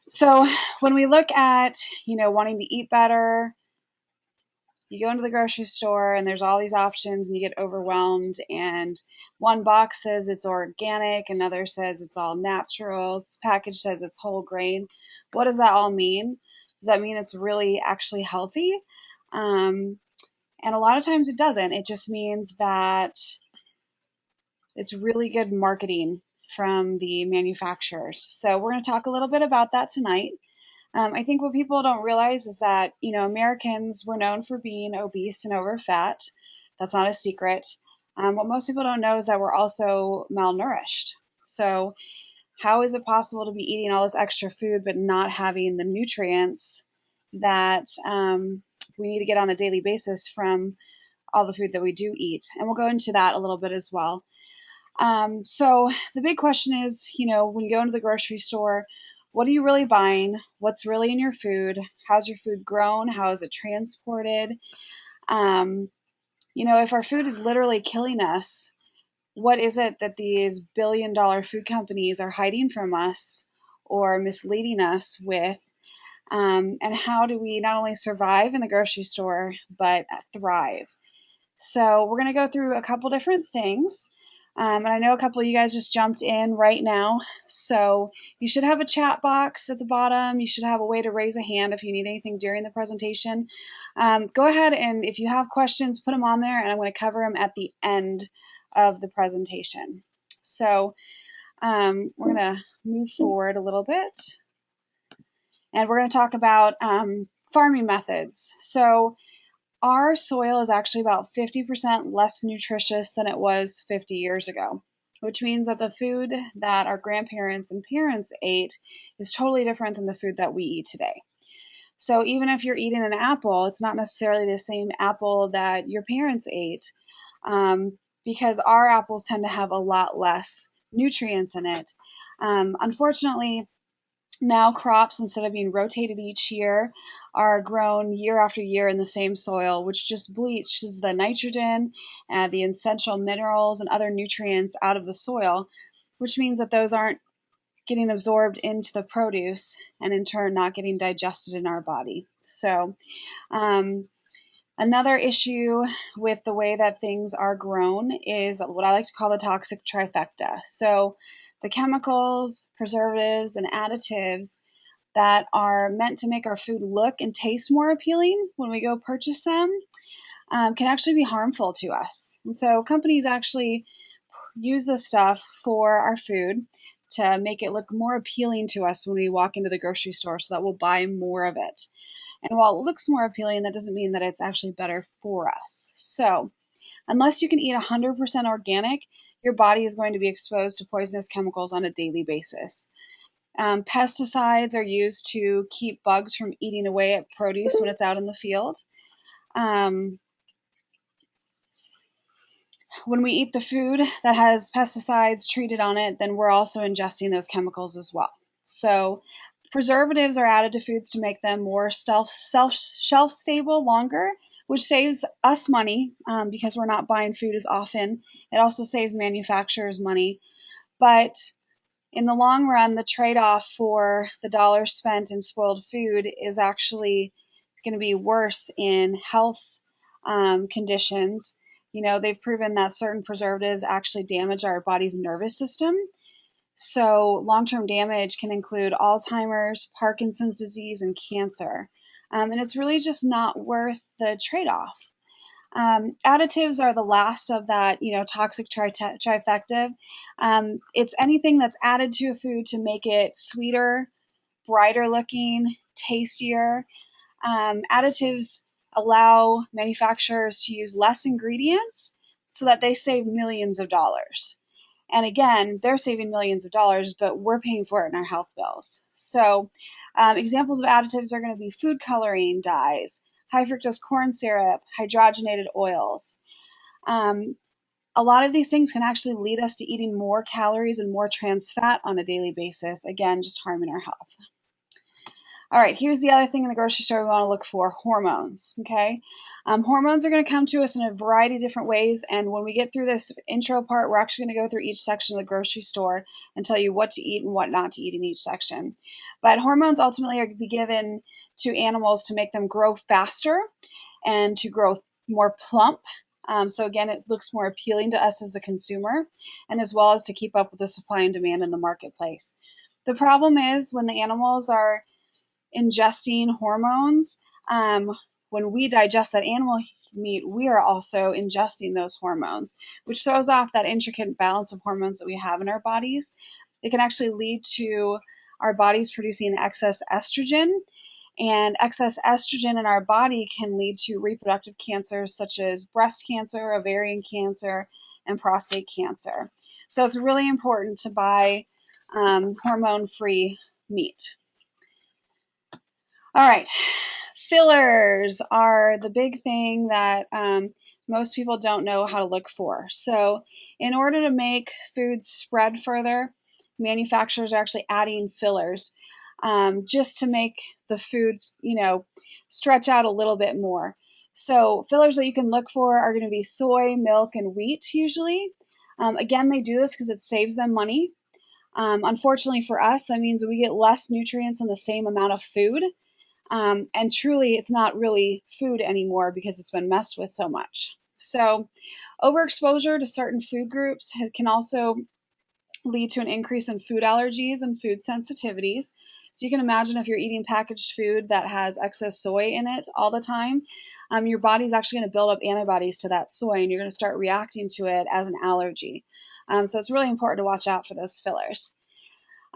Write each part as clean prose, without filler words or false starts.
So when we look at, wanting to eat better, you go into the grocery store and there's all these options and you get overwhelmed, and one box says it's organic, another says it's all natural, this package says it's whole grain. What does that all mean? Does that mean it's really actually healthy? Um, and a lot of times it doesn't. It just means that it's really good marketing from the manufacturers. So we're going to talk a little bit about that tonight. I think what people don't realize is that, Americans were known for being obese and over fat. That's not a secret. What most people don't know is that we're also malnourished. So, how is it possible to be eating all this extra food but not having the nutrients that we need to get on a daily basis from all the food that we do eat? And we'll go into that a little bit as well. So the big question is, when you go into the grocery store, what are you really buying? What's really in your food? How's your food grown? How is it transported? Um, if our food is literally killing us, what is it that these billion-dollar food companies are hiding from us or misleading us with? And how do we not only survive in the grocery store, but thrive? So we're going to go through a couple different things. And I know a couple of you guys just jumped in right now. So you should have a chat box at the bottom. You should have a way to raise a hand if you need anything during the presentation. Go ahead and if you have questions, put them on there, and I'm going to cover them at the end of the presentation. So we're going to move forward a little bit. And we're going to talk about farming methods. So our soil is actually about 50% less nutritious than it was 50 years ago, which means that the food that our grandparents and parents ate is totally different than the food that we eat today. So even if you're eating an apple, it's not necessarily the same apple that your parents ate, because our apples tend to have a lot less nutrients in it. Unfortunately, now crops, instead of being rotated each year, are grown year after year in the same soil, which just bleaches the nitrogen, the essential minerals, and other nutrients out of the soil, which means that those aren't getting absorbed into the produce and in turn not getting digested in our body. So, another issue with the way that things are grown is what I like to call the toxic trifecta. So, the chemicals, preservatives, and additives that are meant to make our food look and taste more appealing when we go purchase them can actually be harmful to us. And so companies actually use this stuff for our food to make it look more appealing to us when we walk into the grocery store so that we'll buy more of it. And while it looks more appealing, that doesn't mean that it's actually better for us. So, unless you can eat 100% organic, your body is going to be exposed to poisonous chemicals on a daily basis. Pesticides are used to keep bugs from eating away at produce when it's out in the field. Um, when we eat the food that has pesticides treated on it, then we're also ingesting those chemicals as well. So, preservatives are added to foods to make them more shelf stable longer, which saves us money because we're not buying food as often. It also saves manufacturers money. But in the long run, the trade off for the dollars spent in spoiled food is actually going to be worse in health conditions. They've proven that certain preservatives actually damage our body's nervous system. So, long term damage can include Alzheimer's, Parkinson's disease, and cancer. And it's really just not worth the trade off. Additives are the last of that, toxic trifecta. It's anything that's added to a food to make it sweeter, brighter looking, tastier. Additives allow manufacturers to use less ingredients so that they save millions of dollars. And again, they're saving millions of dollars, but we're paying for it in our health bills. So, examples of additives are going to be food coloring dyes, high fructose corn syrup, hydrogenated oils. Um, a lot of these things can actually lead us to eating more calories and more trans fat on a daily basis, again, just harming our health. All right, here's the other thing in the grocery store we want to look for: hormones. Okay. Hormones are going to come to us in a variety of different ways, and when we get through this intro part, we're actually going to go through each section of the grocery store and tell you what to eat and what not to eat in each section. But hormones ultimately are going to be given to animals to make them grow faster and to grow more plump. So again, it looks more appealing to us as a consumer, and as well as to keep up with the supply and demand in the marketplace. The problem is when the animals are ingesting hormones, when we digest that animal meat, we are also ingesting those hormones, which throws off that intricate balance of hormones that we have in our bodies. It can actually lead to our bodies producing excess estrogen, and excess estrogen in our body can lead to reproductive cancers such as breast cancer, ovarian cancer, and prostate cancer. So it's really important to buy hormone-free meat. All right, fillers are the big thing that most people don't know how to look for. So in order to make foods spread further, manufacturers are actually adding fillers just to make the foods, stretch out a little bit more. So fillers that you can look for are going to be soy, milk, and wheat usually. Again, they do this because it saves them money. Unfortunately for us, that means we get less nutrients in the same amount of food. And truly, it's not really food anymore because it's been messed with so much. So overexposure to certain food groups can also lead to an increase in food allergies and food sensitivities. So you can imagine if you're eating packaged food that has excess soy in it all the time, your body's actually going to build up antibodies to that soy, and you're going to start reacting to it as an allergy. So it's really important to watch out for those fillers.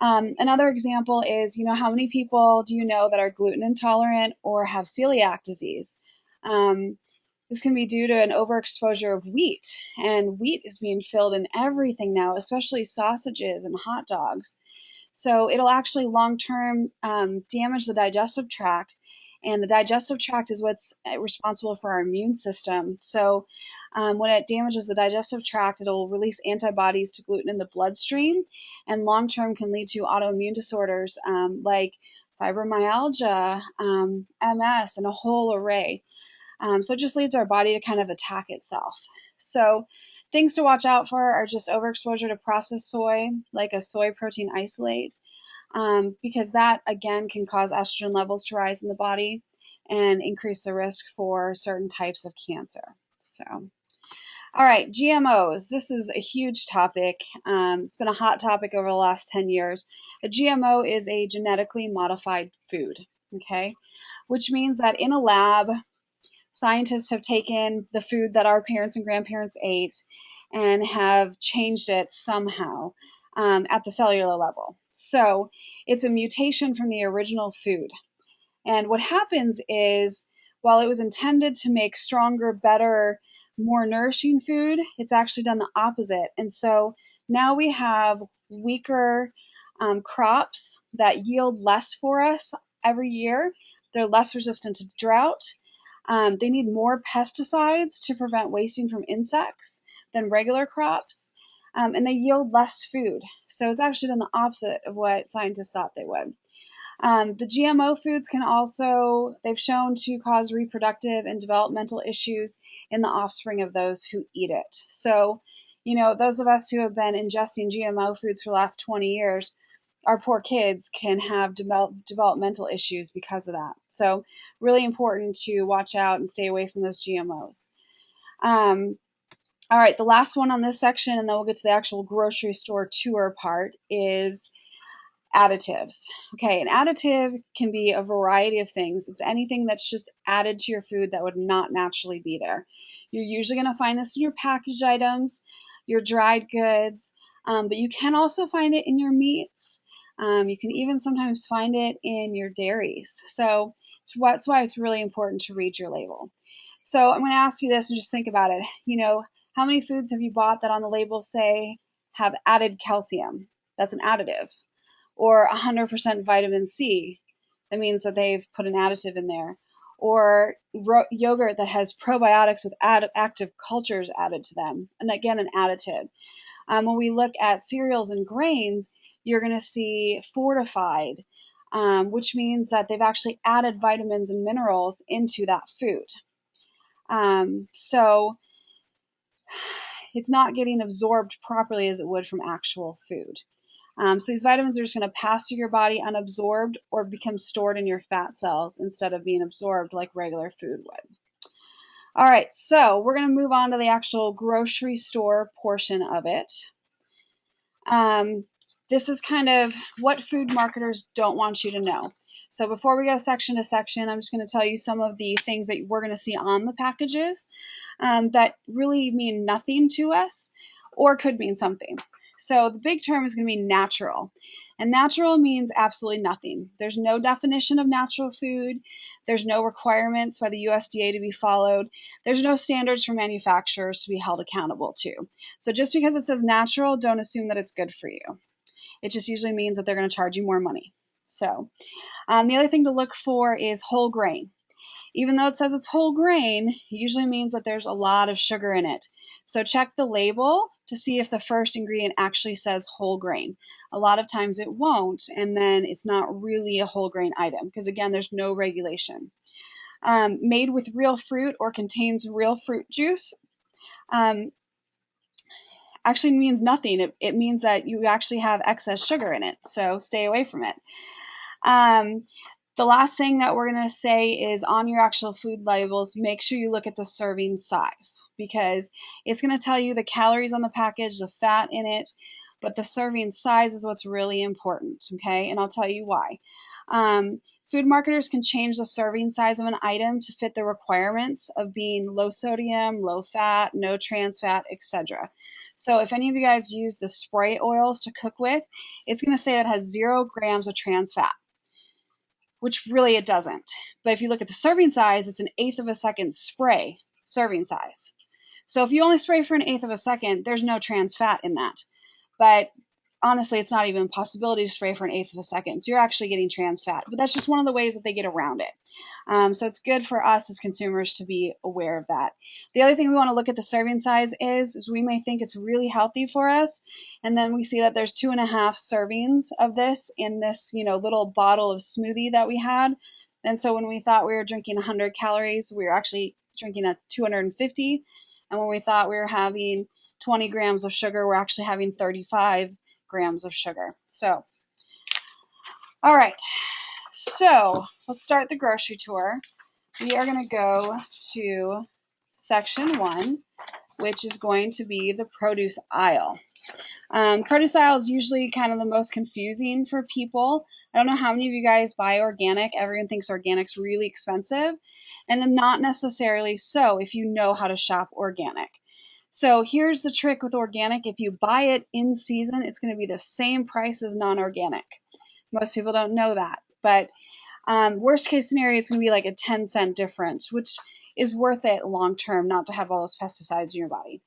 Another example is, how many people do you know that are gluten intolerant or have celiac disease? This can be due to an overexposure of wheat, and wheat is being filled in everything now, especially sausages and hot dogs. So it'll actually long-term damage the digestive tract, and the digestive tract is what's responsible for our immune system. So when it damages the digestive tract, it'll release antibodies to gluten in the bloodstream, and long-term can lead to autoimmune disorders like fibromyalgia, MS, and a whole array. So it just leads our body to kind of attack itself. So things to watch out for are just overexposure to processed soy, like a soy protein isolate, because that, again, can cause estrogen levels to rise in the body and increase the risk for certain types of cancer. So, all right, GMOs. This is a huge topic. It's been a hot topic over the last 10 years. A GMO is a genetically modified food, okay? Which means that in a lab, scientists have taken the food that our parents and grandparents ate and have changed it somehow at the cellular level. So it's a mutation from the original food. And what happens is, while it was intended to make stronger, better, more nourishing food, it's actually done the opposite. And so now we have weaker crops that yield less for us every year. They're less resistant to drought. They need more pesticides to prevent wasting from insects than regular crops, and they yield less food. So it's actually done the opposite of what scientists thought they would. The GMO foods can also, they've shown to cause reproductive and developmental issues in the offspring of those who eat it. So, those of us who have been ingesting GMO foods for the last 20 years, our poor kids can have developmental issues because of that. So really important to watch out and stay away from those GMOs. All right, the last one on this section, and then we'll get to the actual grocery store tour part, is additives. Okay, an additive can be a variety of things. It's anything that's just added to your food that would not naturally be there. You're usually going to find this in your packaged items, your dried goods, but you can also find it in your meats. You can even sometimes find it in your dairies. So that's why it's really important to read your label. So I'm going to ask you this and just think about it. How many foods have you bought that on the label say have added calcium? That's an additive. Or 100% vitamin C. That means that they've put an additive in there. Or yogurt that has probiotics with active cultures added to them. And again, an additive. When we look at cereals and grains, you're going to see fortified, which means that they've actually added vitamins and minerals into that food. So it's not getting absorbed properly as it would from actual food. So these vitamins are just going to pass through your body unabsorbed or become stored in your fat cells instead of being absorbed like regular food would. All right, so we're going to move on to the actual grocery store portion of it. This is kind of what food marketers don't want you to know. So before we go section to section, I'm just going to tell you some of the things that we're going to see on the packages that really mean nothing to us or could mean something. So the big term is going to be natural. And natural means absolutely nothing. There's no definition of natural food. There's no requirements by the USDA to be followed. There's no standards for manufacturers to be held accountable to. So just because it says natural, don't assume that it's good for you. It just usually means that they're going to charge you more money. So the other thing to look for is whole grain. Even though it says it's whole grain, it usually means that there's a lot of sugar in it. So check the label to see if the first ingredient actually says whole grain. A lot of times it won't, and then it's not really a whole grain item because, again, there's no regulation. Made with real fruit or contains real fruit juice actually means nothing. It means that you actually have excess sugar in it, so stay away from it. The last thing that we're going to say is on your actual food labels, make sure you look at the serving size because it's going to tell you the calories on the package, the fat in it, but the serving size is what's really important, okay? And I'll tell you why. Food marketers can change the serving size of an item to fit the requirements of being low sodium, low fat, no trans fat, etc. So if any of you guys use the spray oils to cook with, it's going to say it has 0 grams of trans fat, which really it doesn't. But if you look at the serving size, it's 1/8 of a second spray serving size. So if you only spray for 1/8 of a second, there's no trans fat in that. But honestly, it's not even a possibility to spray for 1/8 of a second. So you're actually getting trans fat. But that's just one of the ways that they get around it. So it's good for us as consumers to be aware of that. The other thing we want to look at the serving size is we may think it's really healthy for us, and then we see that there's 2.5 servings of this in this, little bottle of smoothie that we had. And so when we thought we were drinking 100 calories, we were actually drinking a 250. And when we thought we were having 20 grams of sugar, we're actually having 35 grams of sugar. So, all right. So let's start the grocery tour. We are going to go to section 1, which is going to be the produce aisle. Produce aisle is usually kind of the most confusing for people. I don't know how many of you guys buy organic. Everyone thinks organic's really expensive, and not necessarily so if you know how to shop organic. So here's the trick with organic. If you buy it in season, it's going to be the same price as non-organic. Most people don't know that, but worst case scenario, it's going to be like a 10-cent difference, which is worth it long term not to have all those pesticides in your body.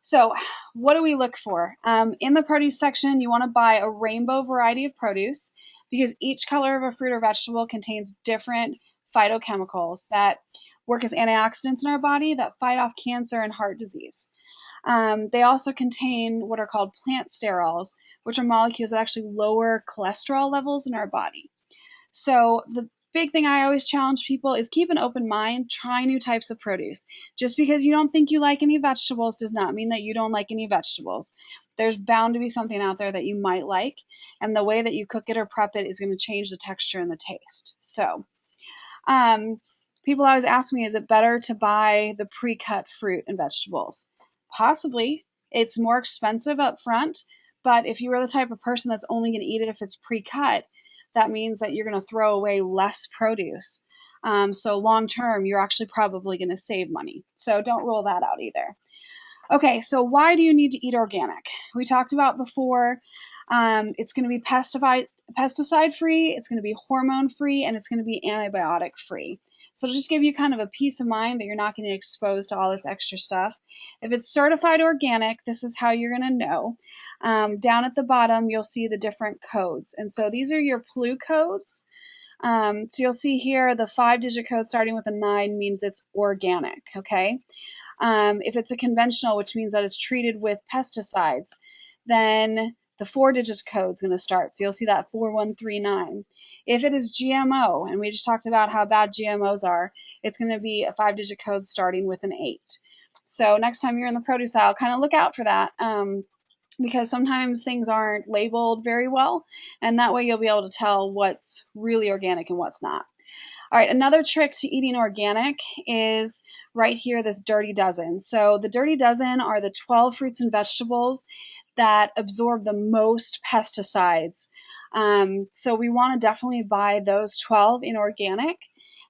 So what do we look for? In the produce section, you want to buy a rainbow variety of produce because each color of a fruit or vegetable contains different phytochemicals that work as antioxidants in our body that fight off cancer and heart disease. They also contain what are called plant sterols, which are molecules that actually lower cholesterol levels in our body. So the big thing I always challenge people is keep an open mind, try new types of produce. Just because you don't think you like any vegetables does not mean that you don't like any vegetables. There's bound to be something out there that you might like, and the way that you cook it or prep it is going to change the texture and the taste. So, people always ask me, is it better to buy the pre-cut fruit and vegetables? Possibly. It's more expensive up front, but if you are the type of person that's only going to eat it if it's pre-cut, that means that you're going to throw away less produce. So long term, you're actually probably going to save money. So don't rule that out either. Okay, so why do you need to eat organic? We talked about before, it's going to be pesticide free, it's going to be hormone free, and it's going to be antibiotic free. So to just give you kind of a peace of mind that you're not going to get exposed to all this extra stuff. If it's certified organic, this is how you're going to know. Down at the bottom, you'll see the different codes. And so these are your PLU codes. So you'll see here the 5-digit code starting with a 9 means it's organic, okay? If it's a conventional, which means that it's treated with pesticides, then the 4-digit code is going to start. So you'll see that 4139. If it is GMO, and we just talked about how bad GMOs are, it's going to be a 5-digit code starting with an 8. So next time you're in the produce aisle, kind of look out for that. Because sometimes things aren't labeled very well, and that way you'll be able to tell what's really organic and what's not. All right, another trick to eating organic is right here, this dirty dozen. So the dirty dozen are the 12 fruits and vegetables that absorb the most pesticides. So we want to definitely buy those 12 in organic.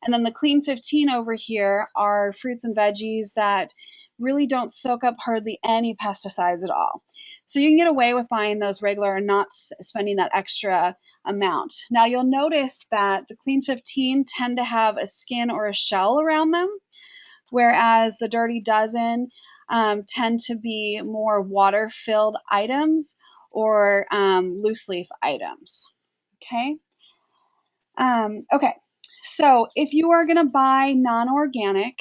And then the clean 15 over here are fruits and veggies that really don't soak up hardly any pesticides at all. So you can get away with buying those regular and not spending that extra amount. Now you'll notice that the clean 15 tend to have a skin or a shell around them, whereas the dirty dozen tend to be more water-filled items or loose leaf items. Okay. Okay. So if you are going to buy non-organic,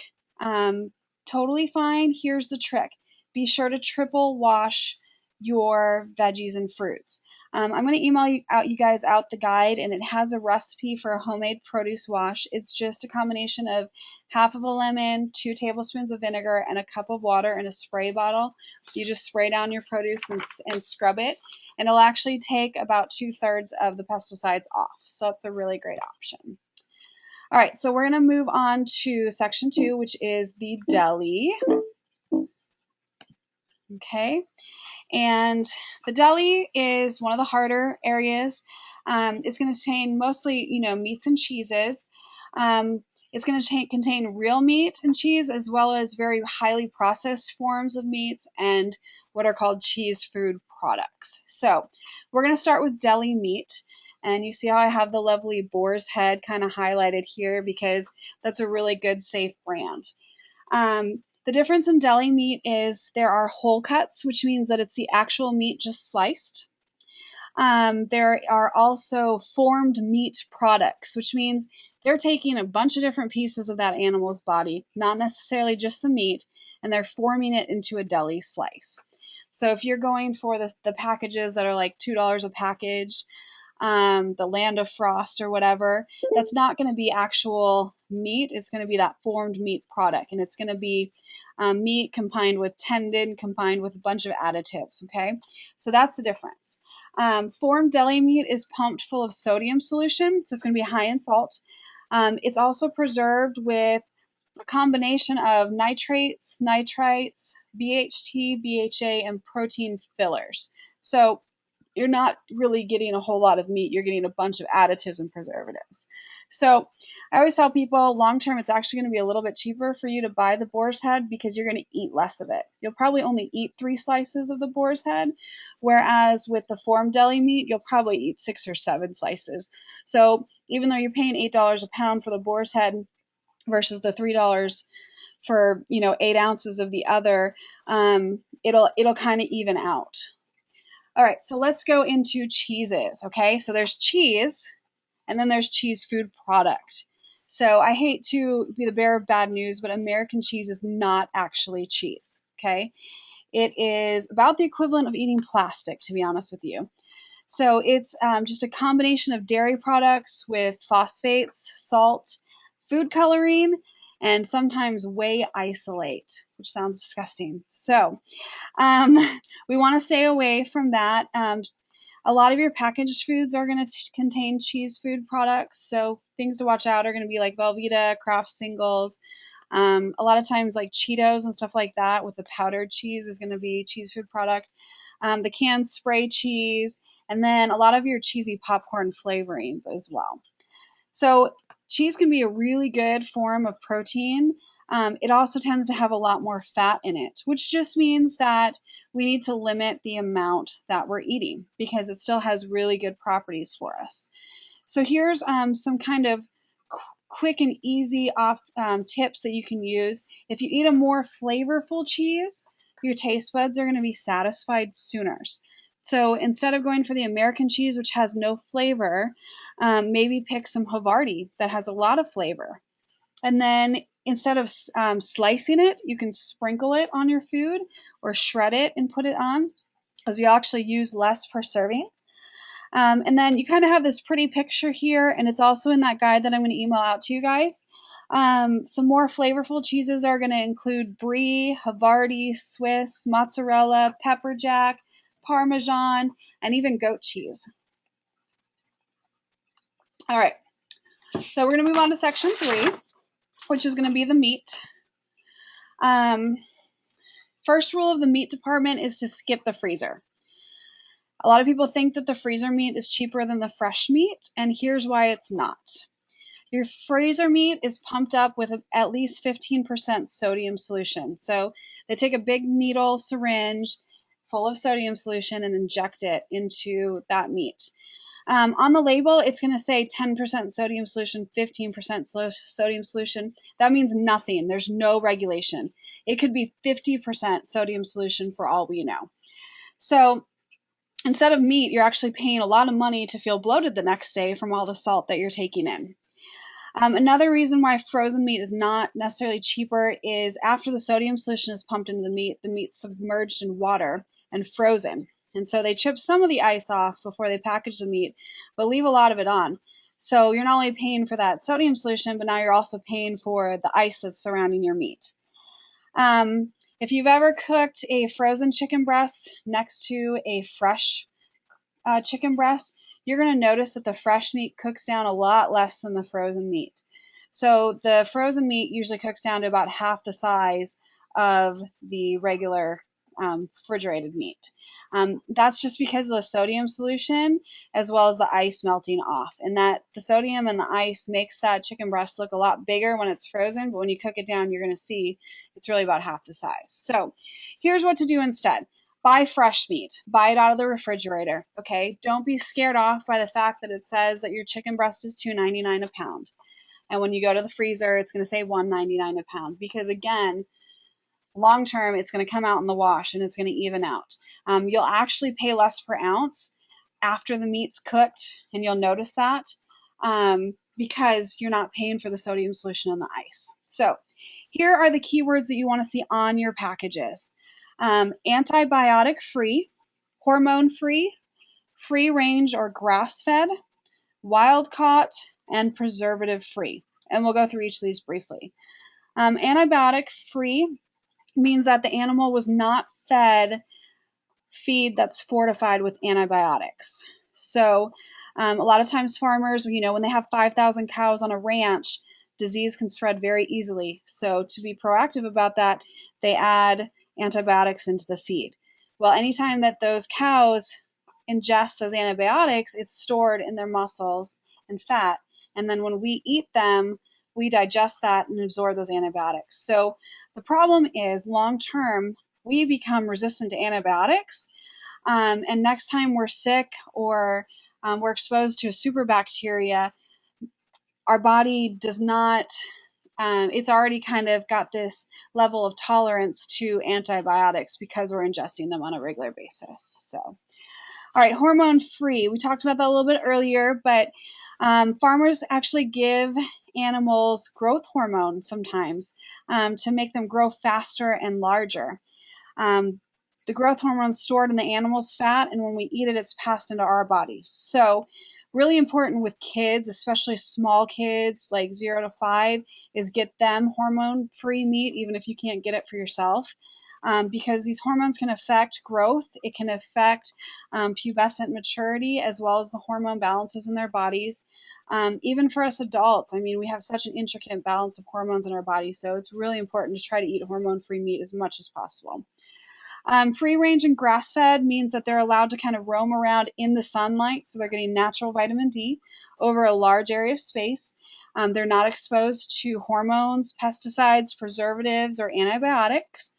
totally fine. Here's the trick. Be sure to triple wash your veggies and fruits. I'm going to email you guys out the guide, and it has a recipe for a homemade produce wash. It's just a combination of half of a lemon, 2 tablespoons of vinegar, and a cup of water in a spray bottle. You just spray down your produce and scrub it, and it'll actually take about 2/3 of the pesticides off. So it's a really great option. All right, so we're going to move on to section 2, which is the deli. Okay. And the deli is one of the harder areas. It's going to contain mostly, meats and cheeses. It's going to contain real meat and cheese, as well as very highly processed forms of meats and what are called cheese food products. So we're going to start with deli meat. And you see how I have the lovely boar's head kind of highlighted here because that's a really good, safe brand. The difference in deli meat is there are whole cuts, which means that it's the actual meat just sliced. There are also formed meat products, which means they're taking a bunch of different pieces of that animal's body, not necessarily just the meat, and they're forming it into a deli slice. So if you're going for the packages that are like $2 a package, the Land of Frost or whatever, that's not going to be actual meat. It's going to be that formed meat product, and it's going to be meat combined with tendon, combined with a bunch of additives. Okay, so that's the difference. Formed deli meat is pumped full of sodium solution, so it's going to be high in salt. It's also preserved with a combination of nitrates, nitrites, BHT, BHA, and protein fillers. So you're not really getting a whole lot of meat. You're getting a bunch of additives and preservatives. So I always tell people long term, it's actually going to be a little bit cheaper for you to buy the boar's head because you're going to eat less of it. You'll probably only eat 3 slices of the boar's head, whereas with the formed deli meat, you'll probably eat 6 or 7 slices. So even though you're paying $8 a pound for the boar's head versus the $3 for 8 ounces of the other, it'll kind of even out. All right, so let's go into cheeses, okay? So there's cheese, and then there's cheese food product. So I hate to be the bearer of bad news, but American cheese is not actually cheese, okay? It is about the equivalent of eating plastic, to be honest with you. So it's just a combination of dairy products with phosphates, salt, food coloring, and sometimes whey isolate, which sounds disgusting. So we want to stay away from that. A lot of your packaged foods are going to contain cheese food products. So things to watch out are going to be like Velveeta, Kraft Singles. A lot of times like Cheetos and stuff like that with the powdered cheese is going to be cheese food product. The canned spray cheese, and then a lot of your cheesy popcorn flavorings as well. So cheese can be a really good form of protein. It also tends to have a lot more fat in it, which just means that we need to limit the amount that we're eating because it still has really good properties for us. So here's some kind of quick and easy tips that you can use. If you eat a more flavorful cheese, your taste buds are going to be satisfied sooner. So instead of going for the American cheese, which has no flavor, maybe pick some Havarti that has a lot of flavor. And then instead of slicing it, you can sprinkle it on your food or shred it and put it on. because you actually use less per serving. And then you kind of have this pretty picture here, and it's also in that guide that I'm going to email out to you guys. Some more flavorful cheeses are going to include brie, Havarti, Swiss, mozzarella, pepper jack, Parmesan, and even goat cheese. All right, so we're going to move on to section 3, which is going to be the meat. First rule of the meat department is to skip the freezer. A lot of people think that the freezer meat is cheaper than the fresh meat, and here's why it's not. Your freezer meat is pumped up with at least 15% sodium solution. So they take a big needle syringe full of sodium solution and inject it into that meat. On the label, it's going to say 10% sodium solution, 15% sodium solution. That means nothing. There's no regulation. It could be 50% sodium solution for all we know. So instead of meat, you're actually paying a lot of money to feel bloated the next day from all the salt that you're taking in. Another reason why frozen meat is not necessarily cheaper is after the sodium solution is pumped into the meat's submerged in water and frozen. And so they chip some of the ice off before they package the meat, but leave a lot of it on. So you're not only paying for that sodium solution, but now you're also paying for the ice that's surrounding your meat. If you've ever cooked a frozen chicken breast next to a fresh chicken breast, you're going to notice that the fresh meat cooks down a lot less than the frozen meat. So the frozen meat usually cooks down to about half the size of the regular refrigerated meat. That's just because of the sodium solution as well as the ice melting off, and that the sodium and the ice makes that chicken breast look a lot bigger when it's frozen, but when you cook it down, you're going to see it's really about half the size. So here's what to do instead. Buy fresh meat. Buy it out of the refrigerator, okay? Don't be scared off by the fact that it says that your chicken breast is $2.99 a pound. And when you go to the freezer, it's going to say $1.99 a pound, because again, long term, it's going to come out in the wash and it's going to even out. You'll actually pay less per ounce after the meat's cooked, and you'll notice that because you're not paying for the sodium solution and the ice. So here are the keywords that you want to see on your packages. Antibiotic free, hormone free, free range or grass fed, wild caught, and preservative free. And we'll go through each of these briefly. Antibiotic free means that the animal was not fed feed that's fortified with antibiotics. So a lot of times farmers, when they have 5,000 cows on a ranch, disease can spread very easily. So to be proactive about that, they add antibiotics into the feed. Well, anytime that those cows ingest those antibiotics, it's stored in their muscles and fat. And then when we eat them, we digest that and absorb those antibiotics. So the problem is long term, we become resistant to antibiotics. And next time we're sick or we're exposed to a super bacteria, our body does not, it's already kind of got this level of tolerance to antibiotics because we're ingesting them on a regular basis. So, all right, hormone free. We talked about that a little bit earlier, but farmers actually give animals growth hormone sometimes to make them grow faster and larger. The growth hormone is stored in the animal's fat, and when we eat it, it's passed into our body. So really important with kids, especially small kids like 0 to 5, is get them hormone-free meat, even if you can't get it for yourself, because these hormones can affect growth. It can affect pubescent maturity, as well as the hormone balances in their bodies. Even for us adults, we have such an intricate balance of hormones in our body, so it's really important to try to eat hormone-free meat as much as possible. Free range and grass fed means that they're allowed to kind of roam around in the sunlight, so they're getting natural vitamin D over a large area of space. They're not exposed to hormones, pesticides, preservatives, or antibiotics.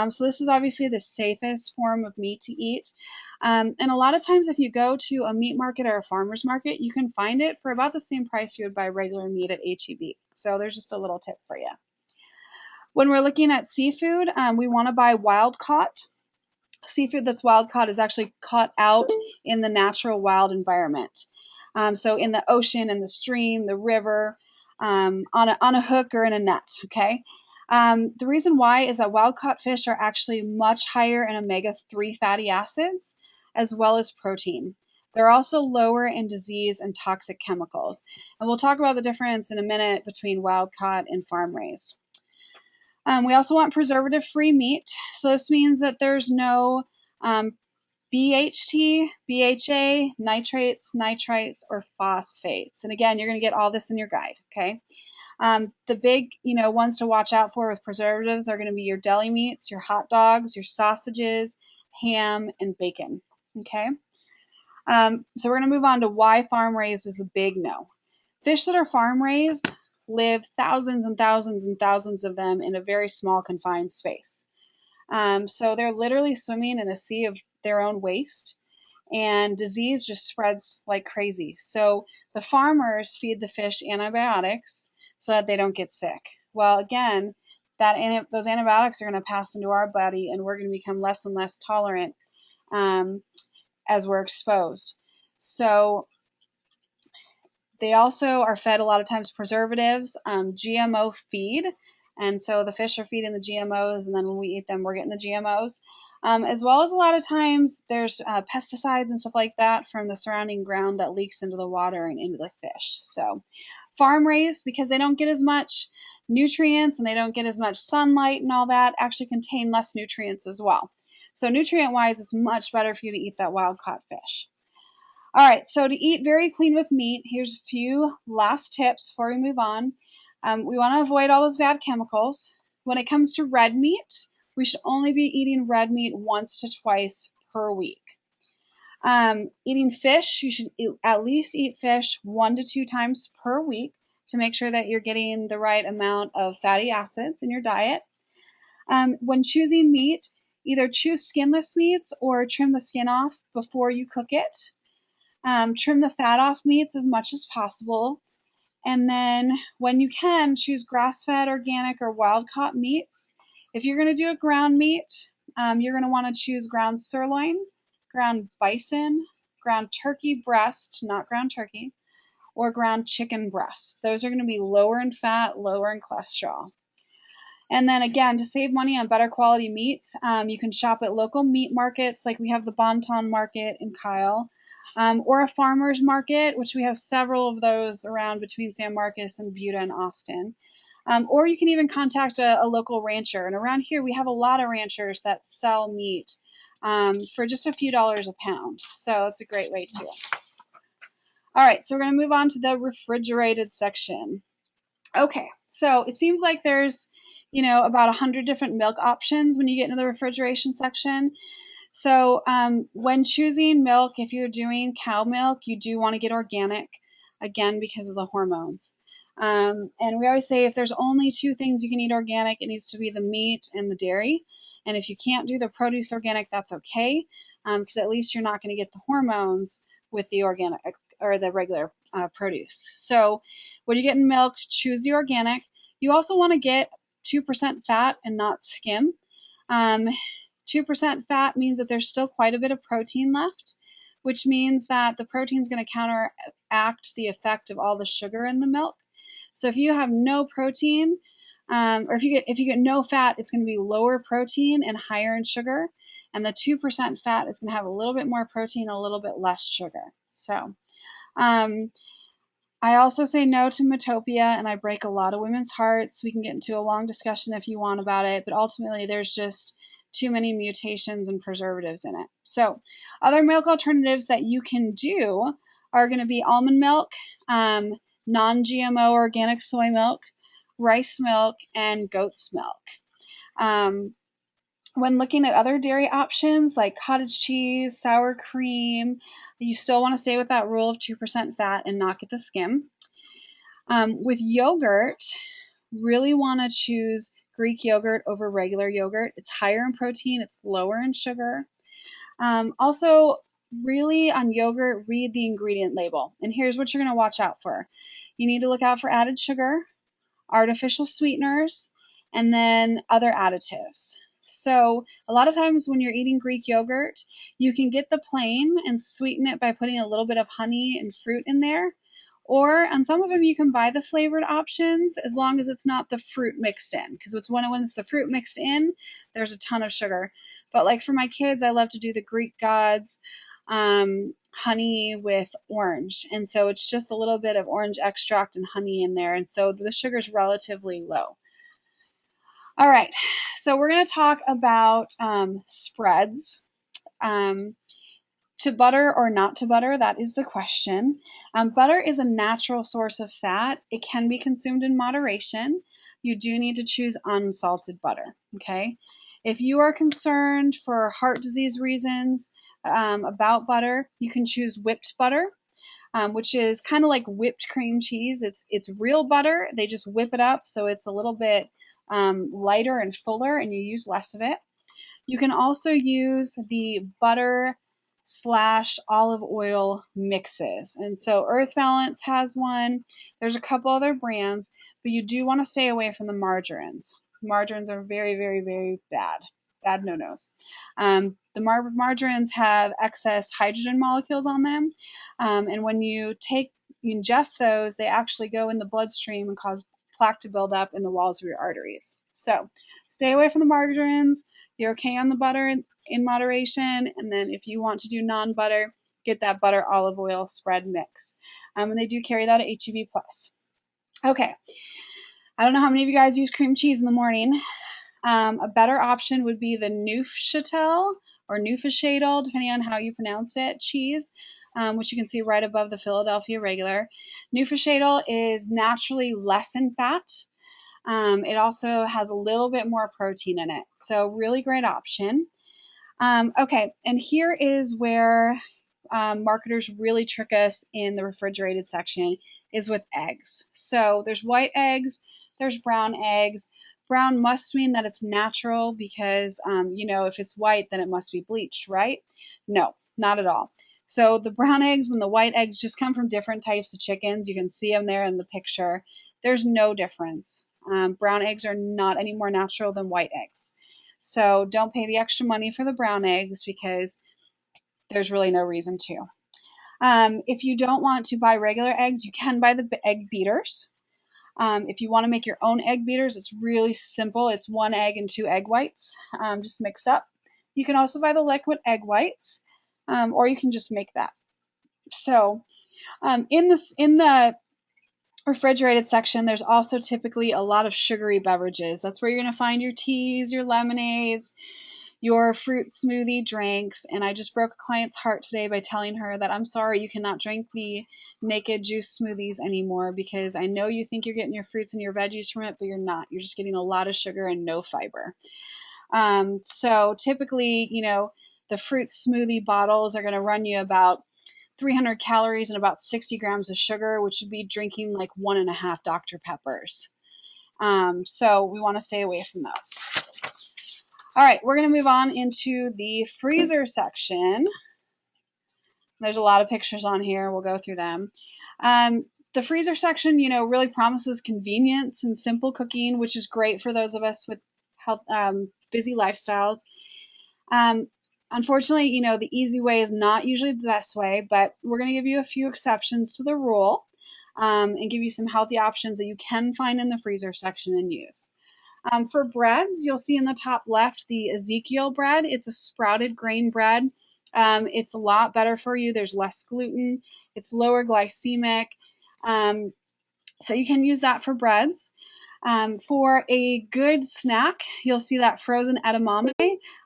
So this is obviously the safest form of meat to eat. And a lot of times if you go to a meat market or a farmer's market, you can find it for about the same price you would buy regular meat at HEB. So there's just a little tip for you. When we're looking at seafood, we want to buy wild caught. Seafood that's wild caught is actually caught out in the natural wild environment. So in the ocean, in the stream, the river, on a hook or in a net, okay? The reason why is that wild-caught fish are actually much higher in omega-3 fatty acids as well as protein. They're also lower in disease and toxic chemicals. And we'll talk about the difference in a minute between wild-caught and farm-raised. We also want preservative-free meat. So this means that there's no BHT, BHA, nitrates, nitrites, or phosphates. And again, you're going to get all this in your guide, okay? The big, ones to watch out for with preservatives are going to be your deli meats, your hot dogs, your sausages, ham, and bacon, okay? So we're going to move on to why farm raised is a big no. Fish that are farm raised live thousands and thousands and thousands of them in a very small confined space. So they're literally swimming in a sea of their own waste, and disease just spreads like crazy. So the farmers feed the fish antibiotics so that they don't get sick. Well, again, those antibiotics are going to pass into our body, and we're going to become less and less tolerant as we're exposed. So they also are fed a lot of times preservatives, GMO feed, and so the fish are feeding the GMOs, and then when we eat them, we're getting the GMOs. As well as a lot of times there's pesticides and stuff like that from the surrounding ground that leaks into the water and into the fish. So farm raised, because they don't get as much nutrients and they don't get as much sunlight and all that, actually contain less nutrients as well. So nutrient wise, it's much better for you to eat that wild caught fish. All right, so to eat very clean with meat, here's a few last tips before we move on. We want to avoid all those bad chemicals. When it comes to red meat, we should only be eating red meat once to twice per week. Eating fish, you should at least eat fish 1 to 2 times per week to make sure that you're getting the right amount of fatty acids in your diet. When choosing meat, either choose skinless meats or trim the skin off before you cook it. Trim the fat off meats as much as possible. And then when you can, choose grass-fed, organic, or wild-caught meats. If you're going to do a ground meat, you're going to want to choose ground sirloin, ground bison, ground turkey breast, not ground turkey, or ground chicken breast. Those are going to be lower in fat, lower in cholesterol. And then again, to save money on better quality meats, you can shop at local meat markets, like we have the Bonton Market in Kyle, or a farmer's market, which we have several of those around between San Marcos and Buda and Austin. Or you can even contact a local rancher. And around here, we have a lot of ranchers that sell meat for just a few dollars a pound. So it's a great way too. All right, so we're going to move on to the refrigerated section. Okay, so it seems like there's, about 100 different milk options when you get into the refrigeration section. So when choosing milk, if you're doing cow milk, you do want to get organic, again, because of the hormones. And we always say if there's only 2 things you can eat organic, it needs to be the meat and the dairy. And if you can't do the produce organic, that's okay, because at least you're not going to get the hormones with the organic or the regular produce. So when you're getting milk, choose the organic. You also want to get 2% fat and not skim. 2% fat means that there's still quite a bit of protein left, which means that the protein is going to counteract the effect of all the sugar in the milk. So if you have no protein, or if you get no fat, it's going to be lower protein and higher in sugar. And the 2% fat is going to have a little bit more protein, a little bit less sugar. So I also say no to Metopia, and I break a lot of women's hearts. We can get into a long discussion if you want about it, but ultimately there's just too many mutations and preservatives in it. So other milk alternatives that you can do are going to be almond milk, non-GMO organic soy milk, rice milk, and goat's milk. When looking at other dairy options like cottage cheese, sour cream, you still want to stay with that rule of 2% fat and not get the skim. With yogurt, really want to choose Greek yogurt over regular yogurt. It's higher in protein, it's lower in sugar. Also, really on yogurt, read the ingredient label. And here's what you're going to watch out for. You need to look out for added sugar, artificial sweeteners, and then other additives. So a lot of times when you're eating Greek yogurt, you can get the plain and sweeten it by putting a little bit of honey and fruit in there. Or on some of them, you can buy the flavored options as long as it's not the fruit mixed in. Because when it's the fruit mixed in, there's a ton of sugar. But like for my kids, I love to do the Greek Gods honey with orange. And so it's just a little bit of orange extract and honey in there. And so the sugar is relatively low. All right, so we're going to talk about spreads. To butter or not to butter, that is the question. Butter is a natural source of fat. It can be consumed in moderation. You do need to choose unsalted butter, okay? If you are concerned for heart disease reasons about butter, you can choose whipped butter, which is kind of like whipped cream cheese. It's real butter. They just whip it up so it's a little bit lighter and fuller, and you use less of it. You can also use the butter slash olive oil mixes. And so Earth Balance has one. There's a couple other brands, but you do want to stay away from the margarines. Margarines are very, very, very bad. Bad no-nos. The margarines have excess hydrogen molecules on them. And when you ingest those, they actually go in the bloodstream and cause plaque to build up in the walls of your arteries. So stay away from the margarines. You're okay on the butter in moderation. And then if you want to do non-butter, get that butter olive oil spread mix. And they do carry that at HEB Plus. Okay. I don't know how many of you guys use cream cheese in the morning. A better option would be the Neufchâtel or Neufchâtel, depending on how you pronounce it, cheese, which you can see right above the Philadelphia regular. Neufchâtel is naturally less in fat. It also has a little bit more protein in it. So really great option. Okay, and here is where marketers really trick us in the refrigerated section is with eggs. So there's white eggs, there's brown eggs. Brown must mean that it's natural because, if it's white, then it must be bleached, right? No, not at all. So the brown eggs and the white eggs just come from different types of chickens. You can see them there in the picture. There's no difference. Brown eggs are not any more natural than white eggs. So don't pay the extra money for the brown eggs because there's really no reason to. If you don't want to buy regular eggs, you can buy the egg beaters. If you want to make your own egg beaters, it's really simple. It's 1 egg and 2 egg whites just mixed up. You can also buy the liquid egg whites, or you can just make that. So in the refrigerated section, there's also typically a lot of sugary beverages. That's where you're going to find your teas, your lemonades, your fruit smoothie drinks. And I just broke a client's heart today by telling her that I'm sorry you cannot drink the naked juice smoothies anymore because I know you think you're getting your fruits and your veggies from it, but you're not. You're just getting a lot of sugar and no fiber. So typically, the fruit smoothie bottles are going to run you about 300 calories and about 60 grams of sugar, which would be drinking like 1.5 Dr. Peppers. So we want to stay away from those. All right, we're going to move on into the freezer section. There's a lot of pictures on here. We'll go through them. The freezer section, really promises convenience and simple cooking, which is great for those of us with health, busy lifestyles. Unfortunately, the easy way is not usually the best way, but we're going to give you a few exceptions to the rule and give you some healthy options that you can find in the freezer section and use. For breads, you'll see in the top left the Ezekiel bread. It's a sprouted grain bread. It's a lot better for you. There's less gluten. It's lower glycemic. So you can use that for breads. For a good snack, you'll see that frozen edamame.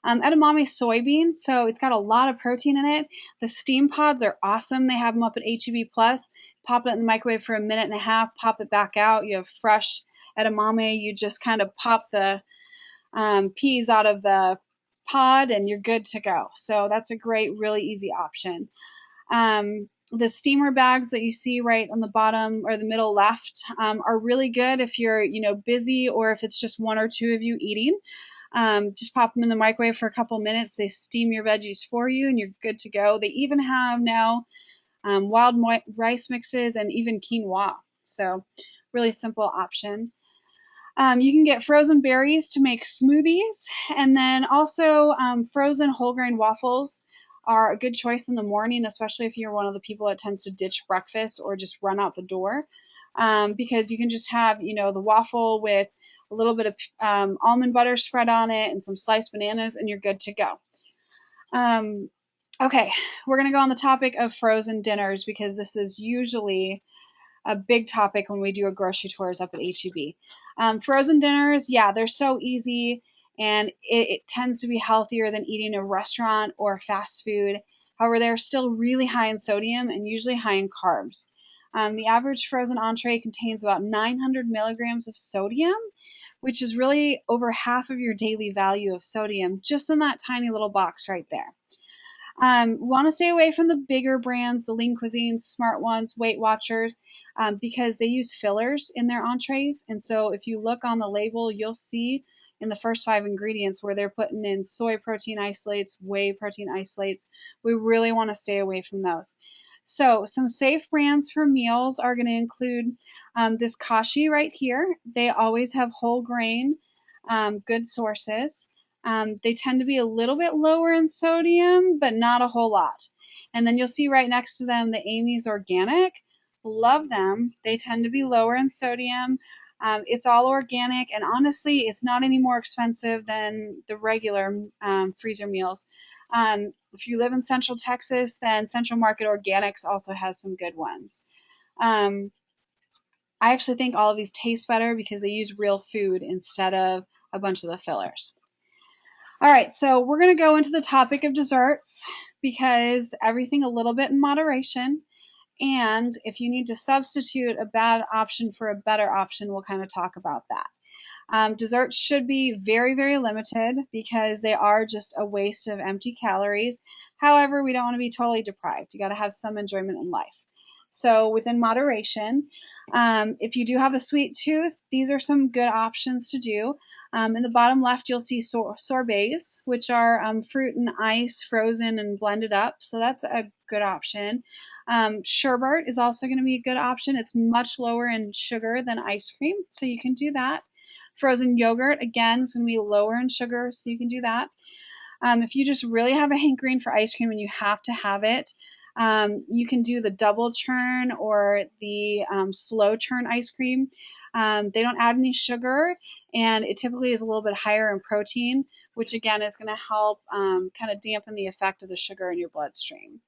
Edamame soybean, so it's got a lot of protein in it. The steam pods are awesome. They have them up at HEB Plus. Pop it in the microwave for 1.5 minutes, pop it back out. You have fresh edamame. You just kind of pop the peas out of the pod and you're good to go. So that's a great, really easy option. The steamer bags that you see right on the bottom or the middle left are really good if you're, busy or if it's just 1 or 2 of you eating. Just pop them in the microwave for a couple minutes. They steam your veggies for you and you're good to go. They even have now wild rice mixes and even quinoa. So really simple option. You can get frozen berries to make smoothies and then also frozen whole grain waffles are a good choice in the morning, especially if you're one of the people that tends to ditch breakfast or just run out the door. Because you can just have, the waffle with a little bit of almond butter spread on it and some sliced bananas, and you're good to go. Okay, we're going to go on the topic of frozen dinners because this is usually a big topic when we do a grocery tours up at HEB. Frozen dinners, yeah, they're so easy, and it tends to be healthier than eating a restaurant or fast food. However, they're still really high in sodium and usually high in carbs. The average frozen entree contains about 900 milligrams of sodium, which is really over half of your daily value of sodium just in that tiny little box right there. Want to stay away from the bigger brands, the Lean Cuisines, Smart Ones, Weight Watchers, because they use fillers in their entrees. And so if you look on the label, you'll see in the first 5 ingredients where they're putting in soy protein isolates, whey protein isolates. We really want to stay away from those. So some safe brands for meals are going to include this Kashi right here. They always have whole grain, good sources. They tend to be a little bit lower in sodium, but not a whole lot. And then you'll see right next to them the Amy's Organic. Love them. They tend to be lower in sodium. It's all organic, and honestly, it's not any more expensive than the regular freezer meals. If you live in Central Texas, then Central Market Organics also has some good ones. I actually think all of these taste better because they use real food instead of a bunch of the fillers. All right, so we're going to go into the topic of desserts because everything a little bit in moderation. And if you need to substitute a bad option for a better option, we'll kind of talk about that. Desserts should be very, very limited because they are just a waste of empty calories. However, we don't want to be totally deprived. You got to have some enjoyment in life. So within moderation, if you do have a sweet tooth, these are some good options to do. In the bottom left, you'll see sorbets, which are fruit and ice frozen and blended up. So that's a good option. Sherbet is also going to be a good option. It's much lower in sugar than ice cream, so you can do that. Frozen yogurt, again, is going to be lower in sugar, so you can do that. If you just really have a hankering for ice cream and you have to have it, you can do the double churn or the slow churn ice cream. They don't add any sugar, and it typically is a little bit higher in protein, which again is going to help kind of dampen the effect of the sugar in your bloodstream.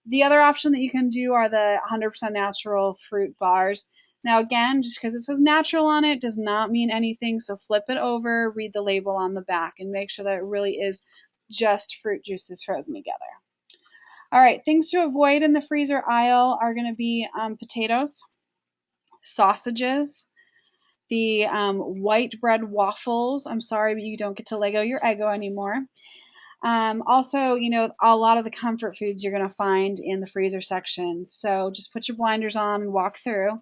The other option that you can do are the 100% natural fruit bars. Now, again, just because it says natural on it does not mean anything, so flip it over, read the label on the back, and make sure that it really is just fruit juices frozen together. All right, things to avoid in the freezer aisle are going to be potatoes, sausages, the white bread waffles. I'm sorry, but you don't get to Lego your Eggo anymore. Also, a lot of the comfort foods you're going to find in the freezer section. So just put your blinders on and walk through.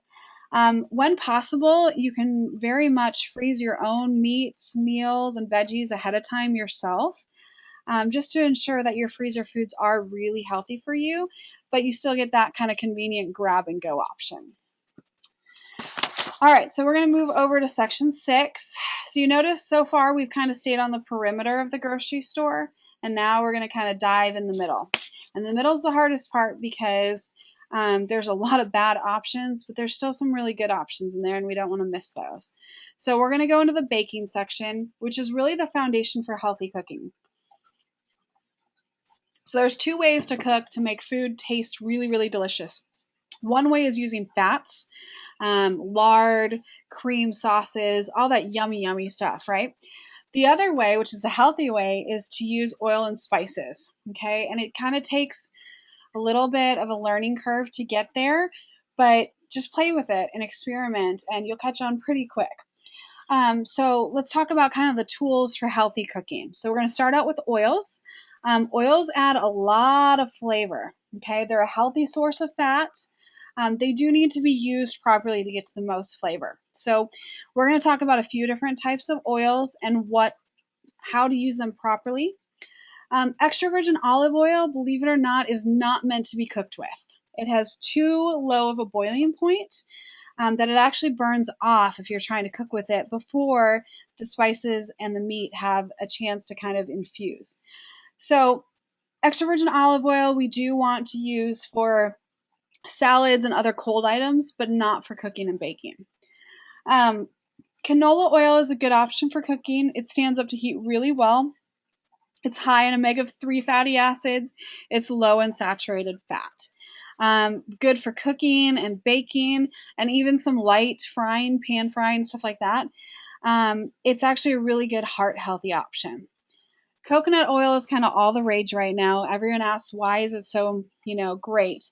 When possible, you can very much freeze your own meats, meals, and veggies ahead of time yourself, just to ensure that your freezer foods are really healthy for you, but you still get that kind of convenient grab and go option. All right, so we're going to move over to section 6. So you notice so far we've kind of stayed on the perimeter of the grocery store, and now we're going to kind of dive in the middle. And the middle is the hardest part because there's a lot of bad options, but there's still some really good options in there, and we don't want to miss those. So we're going to go into the baking section, which is really the foundation for healthy cooking. So there's 2 ways to cook to make food taste really, really delicious. One way is using fats, lard, cream sauces, all that yummy, yummy stuff, right? The other way, which is the healthy way, is to use oil and spices, okay? And it kind of takes a little bit of a learning curve to get there, but just play with it and experiment, and you'll catch on pretty quick. So let's talk about kind of the tools for healthy cooking. So we're going to start out with oils. Oils add a lot of flavor, okay? They're a healthy source of fat. They do need to be used properly to get to the most flavor. So we're going to talk about a few different types of oils and how to use them properly. Extra virgin olive oil, believe it or not, is not meant to be cooked with. It has too low of a boiling point that it actually burns off if you're trying to cook with it before the spices and the meat have a chance to kind of infuse. So Extra virgin olive oil we do want to use for salads and other cold items, but not for cooking and baking. Um, Canola oil is a good option for cooking. It stands up to heat really well. It's high in omega-3 fatty acids. It's low in saturated fat. Good for cooking and baking and even some light frying, pan frying, stuff like that. It's actually a really good heart healthy option. Coconut oil is kind of all the rage right now. Everyone asks, why is it so, great?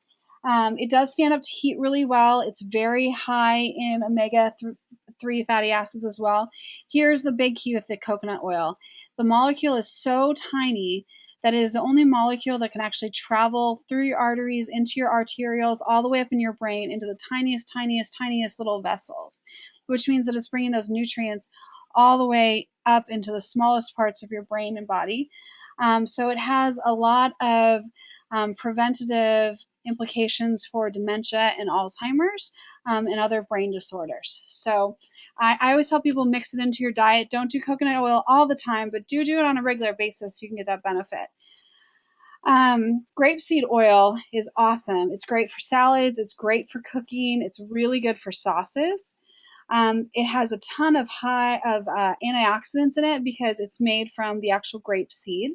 It does stand up to heat really well. It's very high in omega-3 fatty acids as well. Here's the big key with the coconut oil. The molecule is so tiny that it is the only molecule that can actually travel through your arteries, into your arterioles, all the way up in your brain, into the tiniest, tiniest, tiniest little vessels, which means that it's bringing those nutrients all the way up into the smallest parts of your brain and body. So it has a lot of preventative implications for dementia and Alzheimer's and other brain disorders. So I always tell people mix it into your diet. Don't do coconut oil all the time, but do it on a regular basis so you can get that benefit. Grapeseed oil is awesome. It's great for salads. It's great for cooking. It's really good for sauces. It has a ton of antioxidants in it because it's made from the actual grape seed.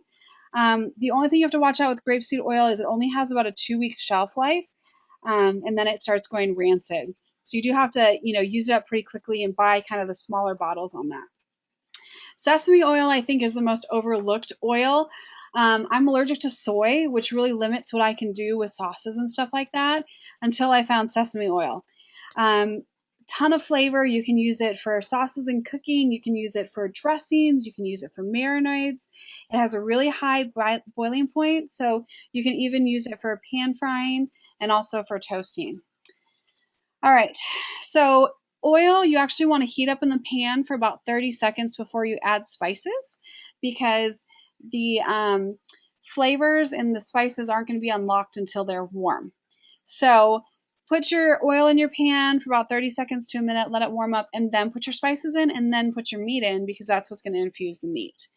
The only thing you have to watch out with grapeseed oil is it only has about a 2-week shelf life, and then it starts going rancid. So you do have to, use it up pretty quickly and buy kind of the smaller bottles on that. Sesame oil, I think, is the most overlooked oil. I'm allergic to soy, which really limits what I can do with sauces and stuff like that until I found sesame oil. Ton of flavor. You can use it for sauces and cooking. You can use it for dressings. You can use it for marinades. It has a really high boiling point, so you can even use it for pan frying and also for toasting. All right, so oil, you actually want to heat up in the pan for about 30 seconds before you add spices because the flavors and the spices aren't going to be unlocked until they're warm. So put your oil in your pan for about 30 seconds to a minute, let it warm up, and then put your spices in, and then put your meat in because that's what's going to infuse the meat.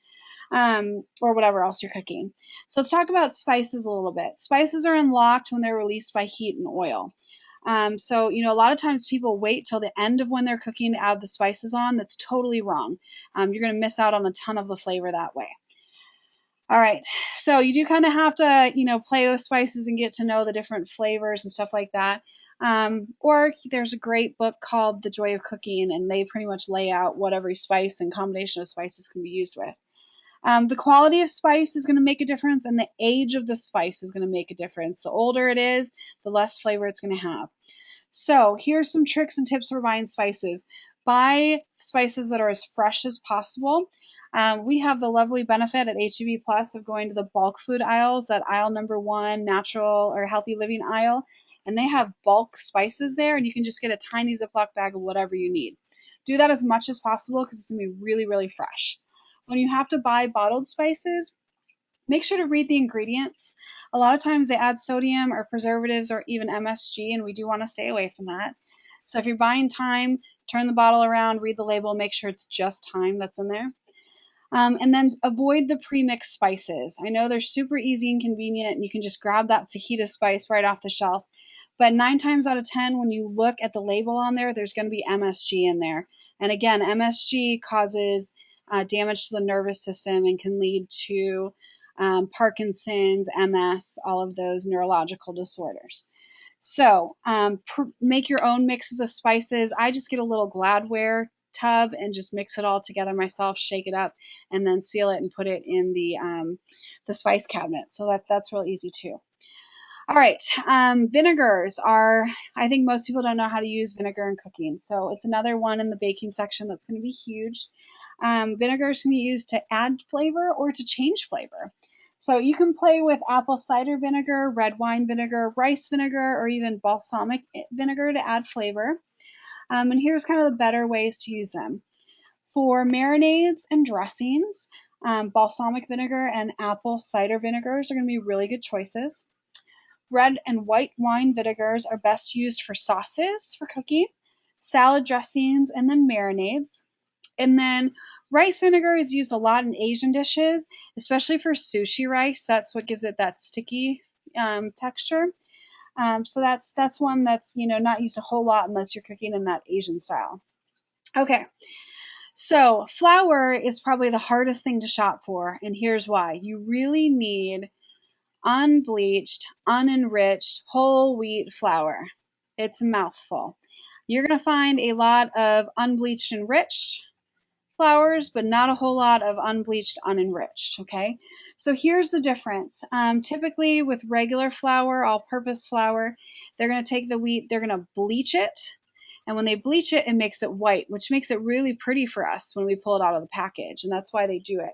Or whatever else you're cooking. So let's talk about spices a little bit. Spices are unlocked when they're released by heat and oil. So, a lot of times people wait till the end of when they're cooking to add the spices on. That's totally wrong. You're going to miss out on a ton of the flavor that way. All right, so you do kind of have to, play with spices and get to know the different flavors and stuff like that. Or there's a great book called The Joy of Cooking, and they pretty much lay out what every spice and combination of spices can be used with. The quality of spice is going to make a difference, and the age of the spice is going to make a difference. The older it is, the less flavor it's going to have. So here's some tricks and tips for buying spices. Buy spices that are as fresh as possible. We have the lovely benefit at HEB Plus of going to the bulk food aisles, that aisle number 1, natural or healthy living aisle, and they have bulk spices there, and you can just get a tiny Ziploc bag of whatever you need. Do that as much as possible because it's going to be really, really fresh. When you have to buy bottled spices, make sure to read the ingredients. A lot of times they add sodium or preservatives or even MSG, and we do want to stay away from that. So if you're buying thyme, turn the bottle around, read the label, make sure it's just thyme that's in there. And then avoid the pre-mixed spices. I know they're super easy and convenient, and you can just grab that fajita spice right off the shelf. But 9 times out of 10, when you look at the label on there, there's going to be MSG in there. And again, MSG causes damage to the nervous system and can lead to Parkinson's, MS, all of those neurological disorders. So make your own mixes of spices. I just get a little Gladware tub and just mix it all together myself, shake it up, and then seal it and put it in the spice cabinet. So that's real easy too. All right, vinegars are, I think most people don't know how to use vinegar in cooking. So it's another one in the baking section that's going to be huge. Vinegars can be used to add flavor or to change flavor. So you can play with apple cider vinegar, red wine vinegar, rice vinegar, or even balsamic vinegar to add flavor. And here's kind of the better ways to use them. For marinades and dressings, balsamic vinegar and apple cider vinegars are going to be really good choices. Red and white wine vinegars are best used for sauces for cooking, salad dressings, and then marinades. And then rice vinegar is used a lot in Asian dishes, especially for sushi rice. That's what gives it that sticky texture. So that's one that's not used a whole lot unless you're cooking in that Asian style. Okay, so flour is probably the hardest thing to shop for, and here's why. You really need unbleached, unenriched whole wheat flour. It's a mouthful. You're going to find a lot of unbleached enriched flours, but not a whole lot of unbleached, unenriched. Okay, so here's the difference. Typically, with regular flour, all purpose flour, they're going to take the wheat, they're going to bleach it. And when they bleach it, it makes it white, which makes it really pretty for us when we pull it out of the package. And that's why they do it.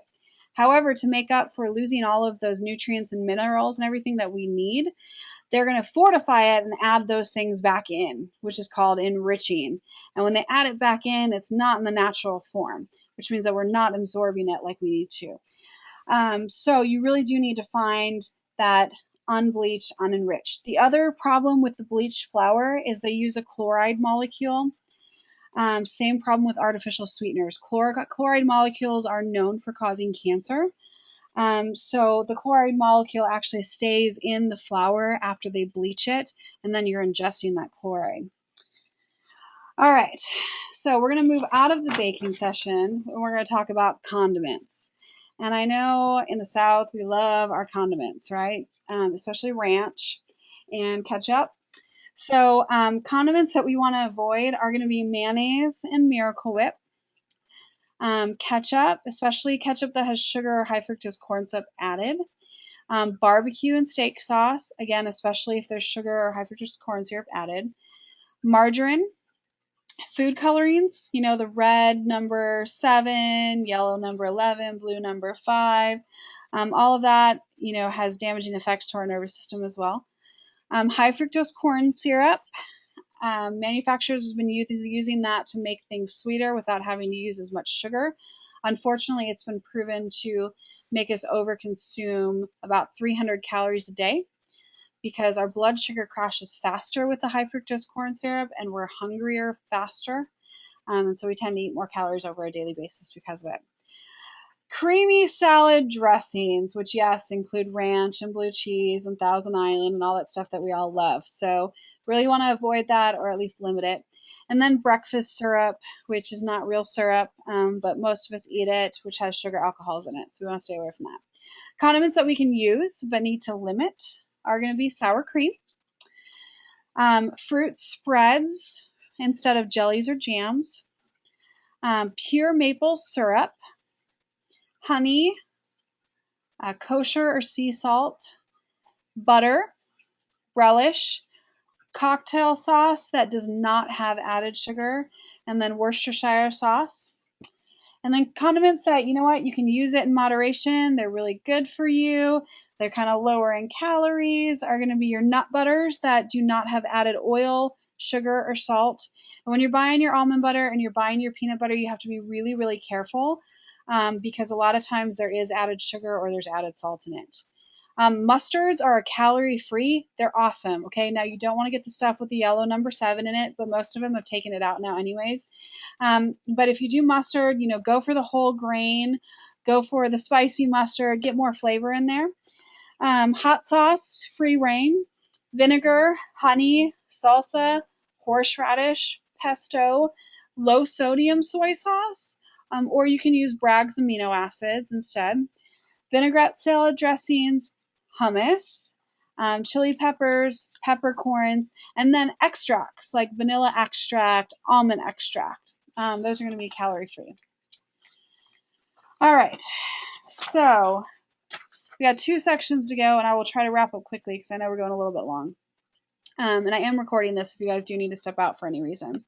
However, to make up for losing all of those nutrients and minerals and everything that we need, they're going to fortify it and add those things back in, which is called enriching. And when they add it back in, it's not in the natural form, which means that we're not absorbing it like we need to. So you really do need to find that unbleached, unenriched. The other problem with the bleached flour is they use a chloride molecule. Same problem with artificial sweeteners. Chloride molecules are known for causing cancer. So the chloride molecule actually stays in the flour after they bleach it, and then you're ingesting that chloride. All right, so we're going to move out of the baking session, and we're going to talk about condiments. And I know in the South we love our condiments, right? Especially ranch and ketchup. So condiments that we want to avoid are going to be mayonnaise and Miracle Whip. Ketchup, especially ketchup that has sugar or high fructose corn syrup added. Barbecue and steak sauce, again, especially if there's sugar or high fructose corn syrup added. Margarine, food colorings, the red number 7, yellow number 11, blue number 5. All of that, has damaging effects to our nervous system as well. High fructose corn syrup. Manufacturers have been using that to make things sweeter without having to use as much sugar. Unfortunately, it's been proven to make us overconsume about 300 calories a day because our blood sugar crashes faster with the high fructose corn syrup and we're hungrier faster. And so we tend to eat more calories over a daily basis because of it. Creamy salad dressings, which yes, include ranch and blue cheese and Thousand Island and all that stuff that we all love. So really want to avoid that or at least limit it. And then breakfast syrup, which is not real syrup, but most of us eat it, which has sugar alcohols in it. So we want to stay away from that. Condiments that we can use but need to limit are going to be sour cream, fruit spreads instead of jellies or jams, pure maple syrup, honey, kosher or sea salt, butter, relish, cocktail sauce that does not have added sugar, and then Worcestershire sauce. And then condiments that, you can use it in moderation. They're really good for you. They're kind of lower in calories, are going to be your nut butters that do not have added oil, sugar, or salt. And when you're buying your almond butter and you're buying your peanut butter, you have to be really, really careful because a lot of times there is added sugar or there's added salt in it. Mustards are calorie free. They're awesome. Okay. Now you don't want to get the stuff with the yellow number 7 in it, but most of them have taken it out now anyways. But if you do mustard, go for the whole grain, go for the spicy mustard, get more flavor in there. Hot sauce, free reign, vinegar, honey, salsa, horseradish, pesto, low sodium soy sauce, or you can use Bragg's amino acids instead. Vinaigrette salad dressings, hummus, chili peppers, peppercorns, and then extracts like vanilla extract, almond extract. Those are going to be calorie free. All right, so we got 2 sections to go, and I will try to wrap up quickly because I know we're going a little bit long. And I am recording this if you guys do need to step out for any reason.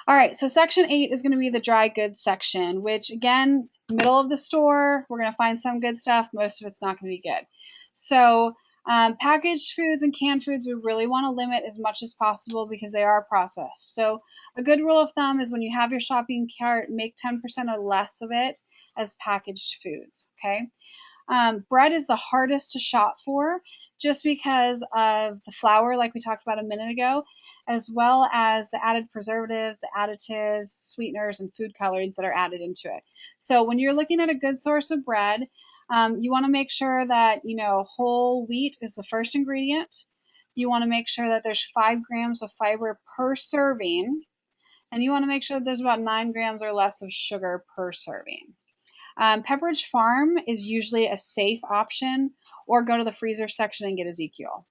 All right, so section 8 is going to be the dry goods section, which again, middle of the store, we're going to find some good stuff. Most of it's not going to be good. So packaged foods and canned foods, we really want to limit as much as possible because they are processed. So a good rule of thumb is when you have your shopping cart, make 10% or less of it as packaged foods, okay? Bread is the hardest to shop for just because of the flour, like we talked about a minute ago. as well as the added preservatives, the additives, sweeteners, and food colorings that are added into it. So when you're looking at a good source of bread, you want to make sure that, whole wheat is the first ingredient. You want to make sure that there's 5 grams of fiber per serving, and you want to make sure that there's about 9 grams or less of sugar per serving. Pepperidge Farm is usually a safe option, or go to the freezer section and get Ezekiel.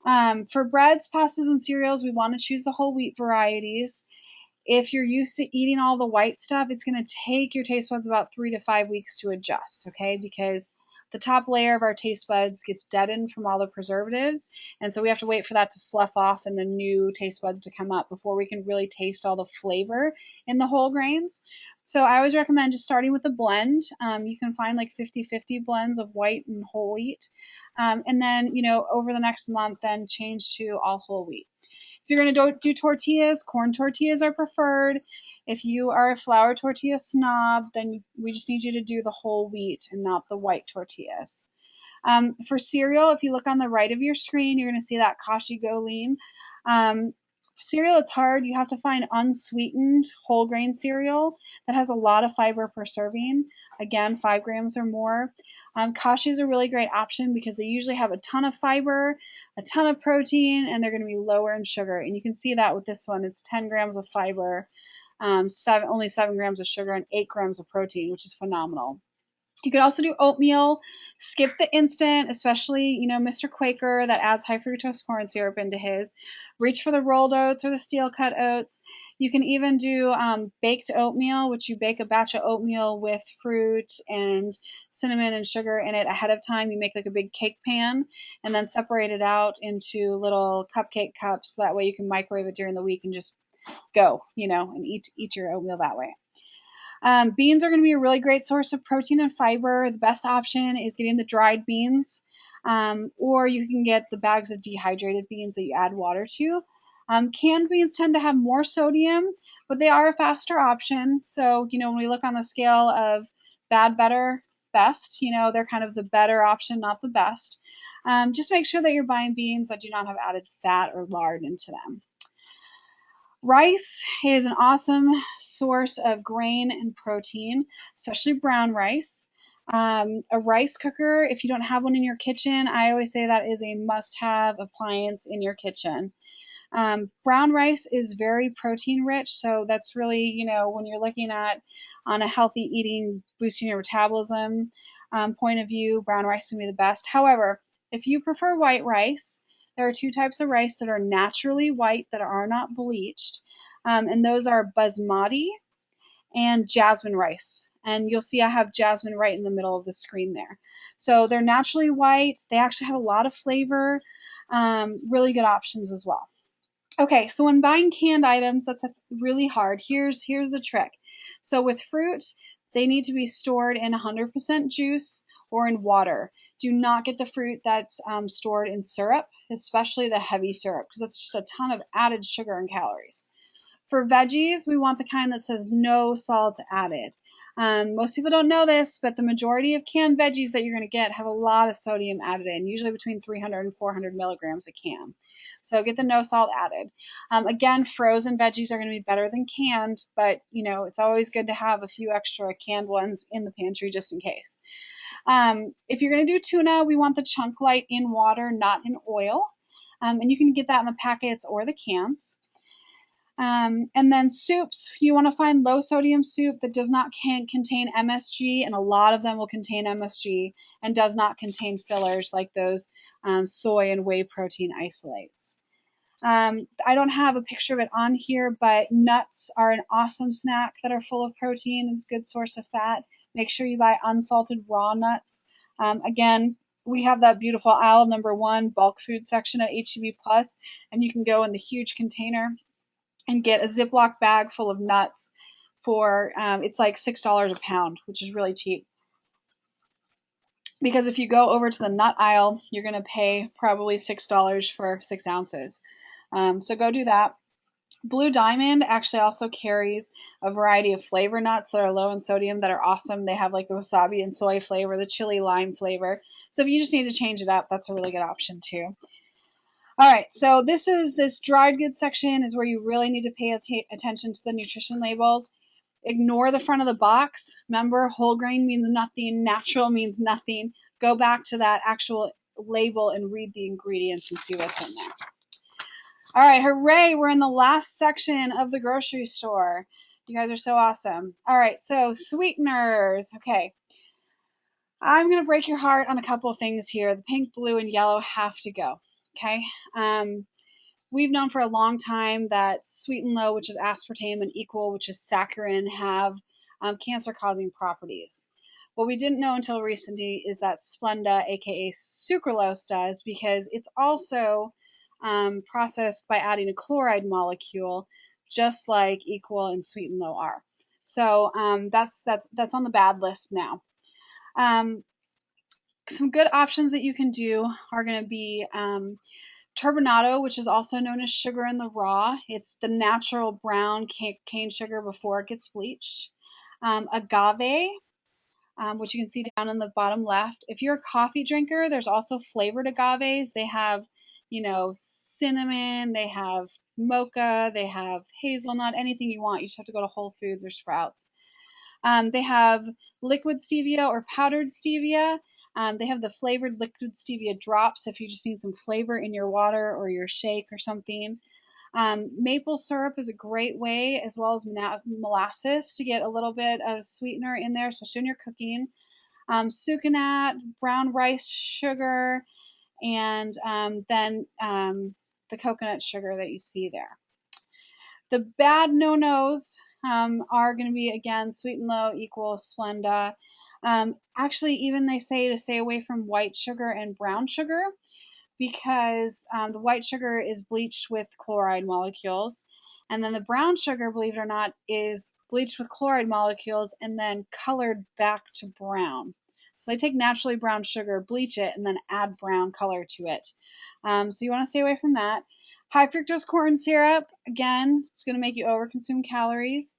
For breads, pastas, and cereals, we want to choose the whole wheat varieties. If you're used to eating all the white stuff, it's going to take your taste buds about 3 to 5 weeks to adjust, okay? Because the top layer of our taste buds gets deadened from all the preservatives, and so we have to wait for that to slough off and the new taste buds to come up before we can really taste all the flavor in the whole grains. So I always recommend just starting with a blend. You can find like 50-50 blends of white and whole wheat. And then, over the next month, then change to all whole wheat. If you're going to do tortillas, corn tortillas are preferred. If you are a flour tortilla snob, then we just need you to do the whole wheat and not the white tortillas. For cereal, if you look on the right of your screen, you're going to see that Kashi Go Lean. Cereal, it's hard. You have to find unsweetened whole grain cereal that has a lot of fiber per serving. Again, 5 grams or more. Kashi is a really great option because they usually have a ton of fiber, a ton of protein, and they're going to be lower in sugar. And you can see that with this one. It's 10 grams of fiber, only 7 grams of sugar, and 8 grams of protein, which is phenomenal. You could also do oatmeal. Skip the instant, especially, Mr. Quaker that adds high fructose corn syrup into his. Reach for the rolled oats or the steel cut oats. You can even do baked oatmeal, which you bake a batch of oatmeal with fruit and cinnamon and sugar in it ahead of time. You make like a big cake pan and then separate it out into little cupcake cups. That way you can microwave it during the week and just go, and eat your oatmeal that way. Beans are going to be a really great source of protein and fiber. The best option is getting the dried beans, or you can get the bags of dehydrated beans that you add water to. Canned beans tend to have more sodium, but they are a faster option. So, when we look on the scale of bad, better, best, they're kind of the better option, not the best. Just make sure that you're buying beans that do not have added fat or lard into them. Rice is an awesome source of grain and protein, especially brown rice. A rice cooker, if you don't have one in your kitchen, I always say that is a must-have appliance in your kitchen. Brown rice is very protein rich, so that's really, when you're looking at on a healthy eating, boosting your metabolism point of view, brown rice can be the best. However, if you prefer white rice, there are 2 types of rice that are naturally white that are not bleached, and those are basmati and jasmine rice. And you'll see I have jasmine right in the middle of the screen there. So they're naturally white. They actually have a lot of flavor. Really good options as well. Okay, so when buying canned items, that's really hard. Here's the trick. So with fruit, they need to be stored in 100% juice or in water. Do not get the fruit that's stored in syrup, especially the heavy syrup, because that's just a ton of added sugar and calories. For veggies, we want the kind that says no salt added. Most people don't know this, but the majority of canned veggies that you're going to get have a lot of sodium added in, usually between 300 and 400 milligrams a can. So get the no salt added. Again, frozen veggies are going to be better than canned, but it's always good to have a few extra canned ones in the pantry just in case. If you're going to do tuna, we want the chunk light in water, not in oil. And you can get that in the packets or the cans. And then soups, you want to find low sodium soup that does not contain MSG, and a lot of them will contain MSG and does not contain fillers like those soy and whey protein isolates. I don't have a picture of it on here, but nuts are an awesome snack that are full of protein and is a good source of fat. Make sure you buy unsalted raw nuts. Again, we have that beautiful aisle number 1 bulk food section at HEB Plus, and you can go in the huge container and get a Ziploc bag full of nuts for, it's like $6 a pound, which is really cheap. Because if you go over to the nut aisle, you're going to pay probably $6 for 6 ounces. So go do that. Blue Diamond actually also carries a variety of flavor nuts that are low in sodium that are awesome. They have like the wasabi and soy flavor, the chili lime flavor. So if you just need to change it up, that's a really good option too. All right, so this dried goods section is where you really need to pay attention to the nutrition labels. Ignore the front of the box. Remember, whole grain means nothing, natural means nothing. Go back to that actual label and read the ingredients and see what's in there. All right, hooray, we're in the last section of the grocery store. You guys are so awesome. All right, so sweeteners. Okay, I'm going to break your heart on a couple of things here. The pink, blue, and yellow have to go. Okay. We've known for a long time that sweet and low, which is aspartame, and equal, which is saccharin, have cancer-causing properties. What we didn't know until recently is that Splenda, aka sucralose, does, because it's also processed by adding a chloride molecule, just like equal and sweet and low are. So that's on the bad list now. Some good options that you can do are going to be turbinado, which is also known as sugar in the raw. It's the natural brown cane sugar before it gets bleached. Agave, which you can see down in the bottom left. If you're a coffee drinker, there's also flavored agaves. They have, cinnamon, they have mocha, they have hazelnut, anything you want. You just have to go to Whole Foods or Sprouts. They have liquid stevia or powdered stevia. They have the flavored liquid stevia drops if you just need some flavor in your water or your shake or something. Maple syrup is a great way, as well as molasses, to get a little bit of sweetener in there, especially when you're cooking. Sucanat, brown rice sugar, and then the coconut sugar that you see there. The bad no-nos are going to be, again, sweet and low equals Splenda. Actually, even they say to stay away from white sugar and brown sugar because the white sugar is bleached with chloride molecules. And then the brown sugar, believe it or not, is bleached with chloride molecules and then colored back to brown. So they take naturally brown sugar, bleach it, and then add brown color to it. So you want to stay away from that. High fructose corn syrup, again, it's going to make you overconsume calories.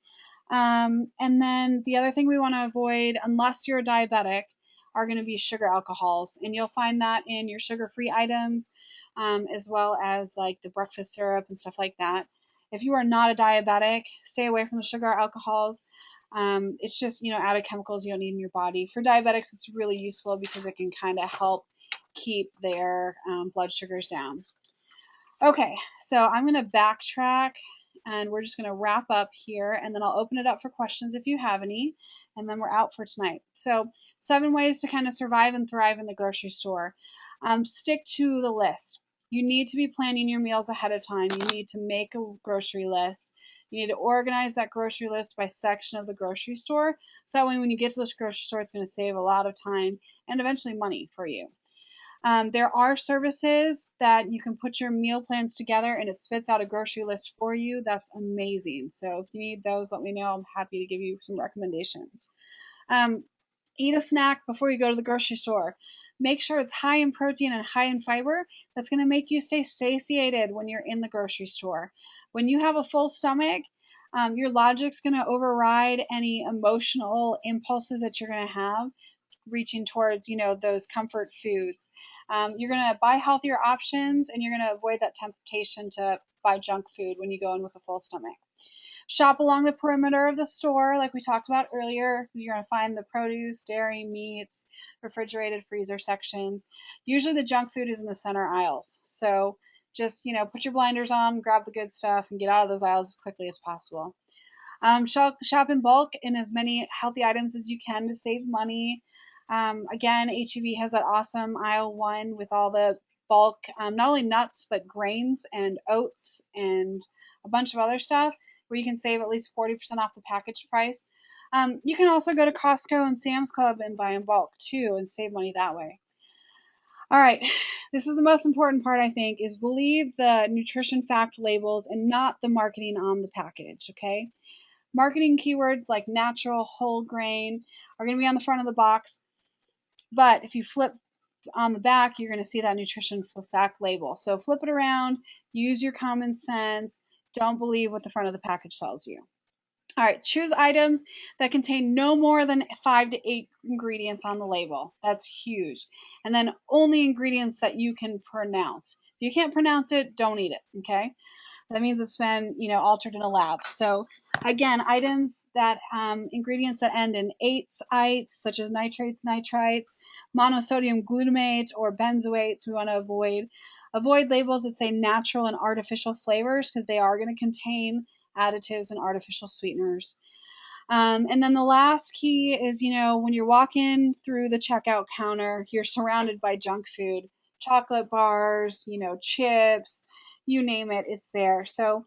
And then the other thing we want to avoid, unless you're a diabetic, are going to be sugar alcohols. And you'll find that in your sugar-free items, as well as like the breakfast syrup and stuff like that. If you are not a diabetic, stay away from the sugar alcohols. It's just, added chemicals you don't need in your body. For diabetics, it's really useful because it can kind of help keep their blood sugars down. Okay, so I'm going to backtrack and we're just going to wrap up here and then I'll open it up for questions if you have any, and then we're out for tonight. So 7 ways to kind of survive and thrive in the grocery store. Stick to the list. You need to be planning your meals ahead of time. You need to make a grocery list. You need to organize that grocery list by section of the grocery store. So that way when you get to this grocery store, it's going to save a lot of time and eventually money for you. There are services that you can put your meal plans together and it spits out a grocery list for you. That's amazing. So if you need those, let me know. I'm happy to give you some recommendations. Eat a snack before you go to the grocery store. Make sure it's high in protein and high in fiber. That's going to make you stay satiated when you're in the grocery store. When you have a full stomach, your logic's going to override any emotional impulses that you're going to have reaching towards, those comfort foods. You're going to buy healthier options and you're going to avoid that temptation to buy junk food when you go in with a full stomach. Shop along the perimeter of the store, like we talked about earlier. You're going to find the produce, dairy, meats, refrigerated freezer sections. Usually the junk food is in the center aisles. So just, put your blinders on, grab the good stuff, and get out of those aisles as quickly as possible. Shop in bulk in as many healthy items as you can to save money. Again, HEB has that awesome aisle 1 with all the bulk, not only nuts, but grains and oats and a bunch of other stuff where you can save at least 40% off the package price. You can also go to Costco and Sam's Club and buy in bulk too and save money that way. All right, this is the most important part, I think, is believe the nutrition fact labels and not the marketing on the package, okay? Marketing keywords like natural, whole grain are going to be on the front of the box. But if you flip on the back, you're going to see that nutrition fact label. So flip it around, use your common sense. Don't believe what the front of the package tells you. All right, choose items that contain no more than 5 to 8 ingredients on the label. That's huge. And then only ingredients that you can pronounce. If you can't pronounce it, don't eat it, okay? That means it's been, altered in a lab. So again, items that ingredients that end in ates, ites, such as nitrates, nitrites, monosodium glutamate, or benzoates, we want to avoid. Avoid labels that say natural and artificial flavors because they are going to contain additives and artificial sweeteners. And then the last key is, when you're walking through the checkout counter, you're surrounded by junk food, chocolate bars, chips, you name it, it's there. So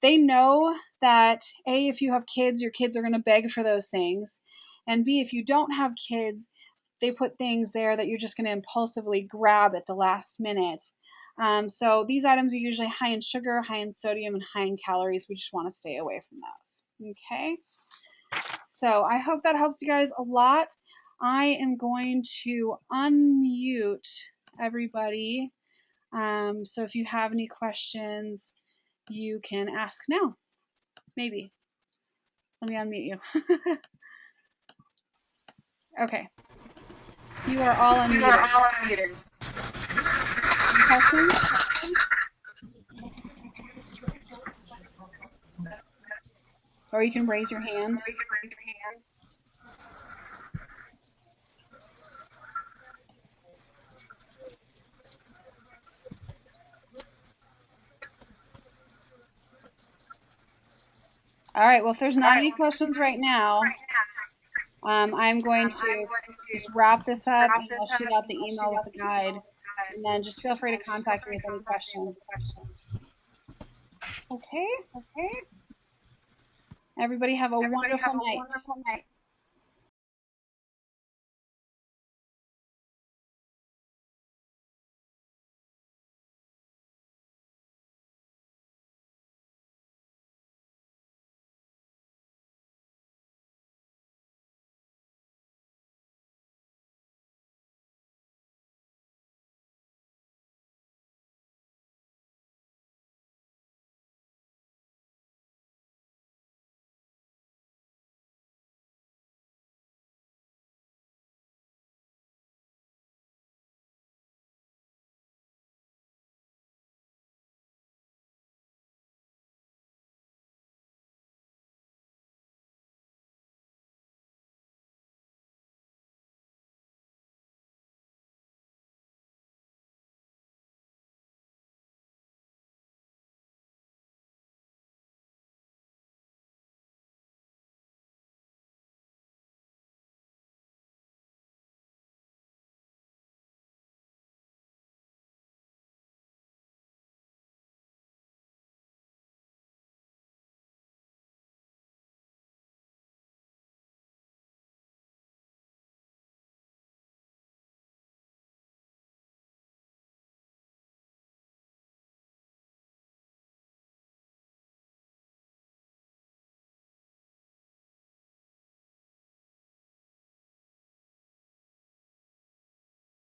they know that A, if you have kids, your kids are going to beg for those things. And B, if you don't have kids, they put things there that you're just going to impulsively grab at the last minute. So these items are usually high in sugar, high in sodium, and high in calories. We just want to stay away from those. Okay. So I hope that helps you guys a lot. I am going to unmute everybody. So if you have any questions, you can ask now. Maybe. Let me unmute you. Okay. You are all unmuted. Any questions? Or you can raise your hand. All right. Well, if there's not any questions right now, I'm going to just wrap this up and I'll shoot out the email with the guide. And then just feel free to contact me with any questions. Okay. Everybody have a wonderful night.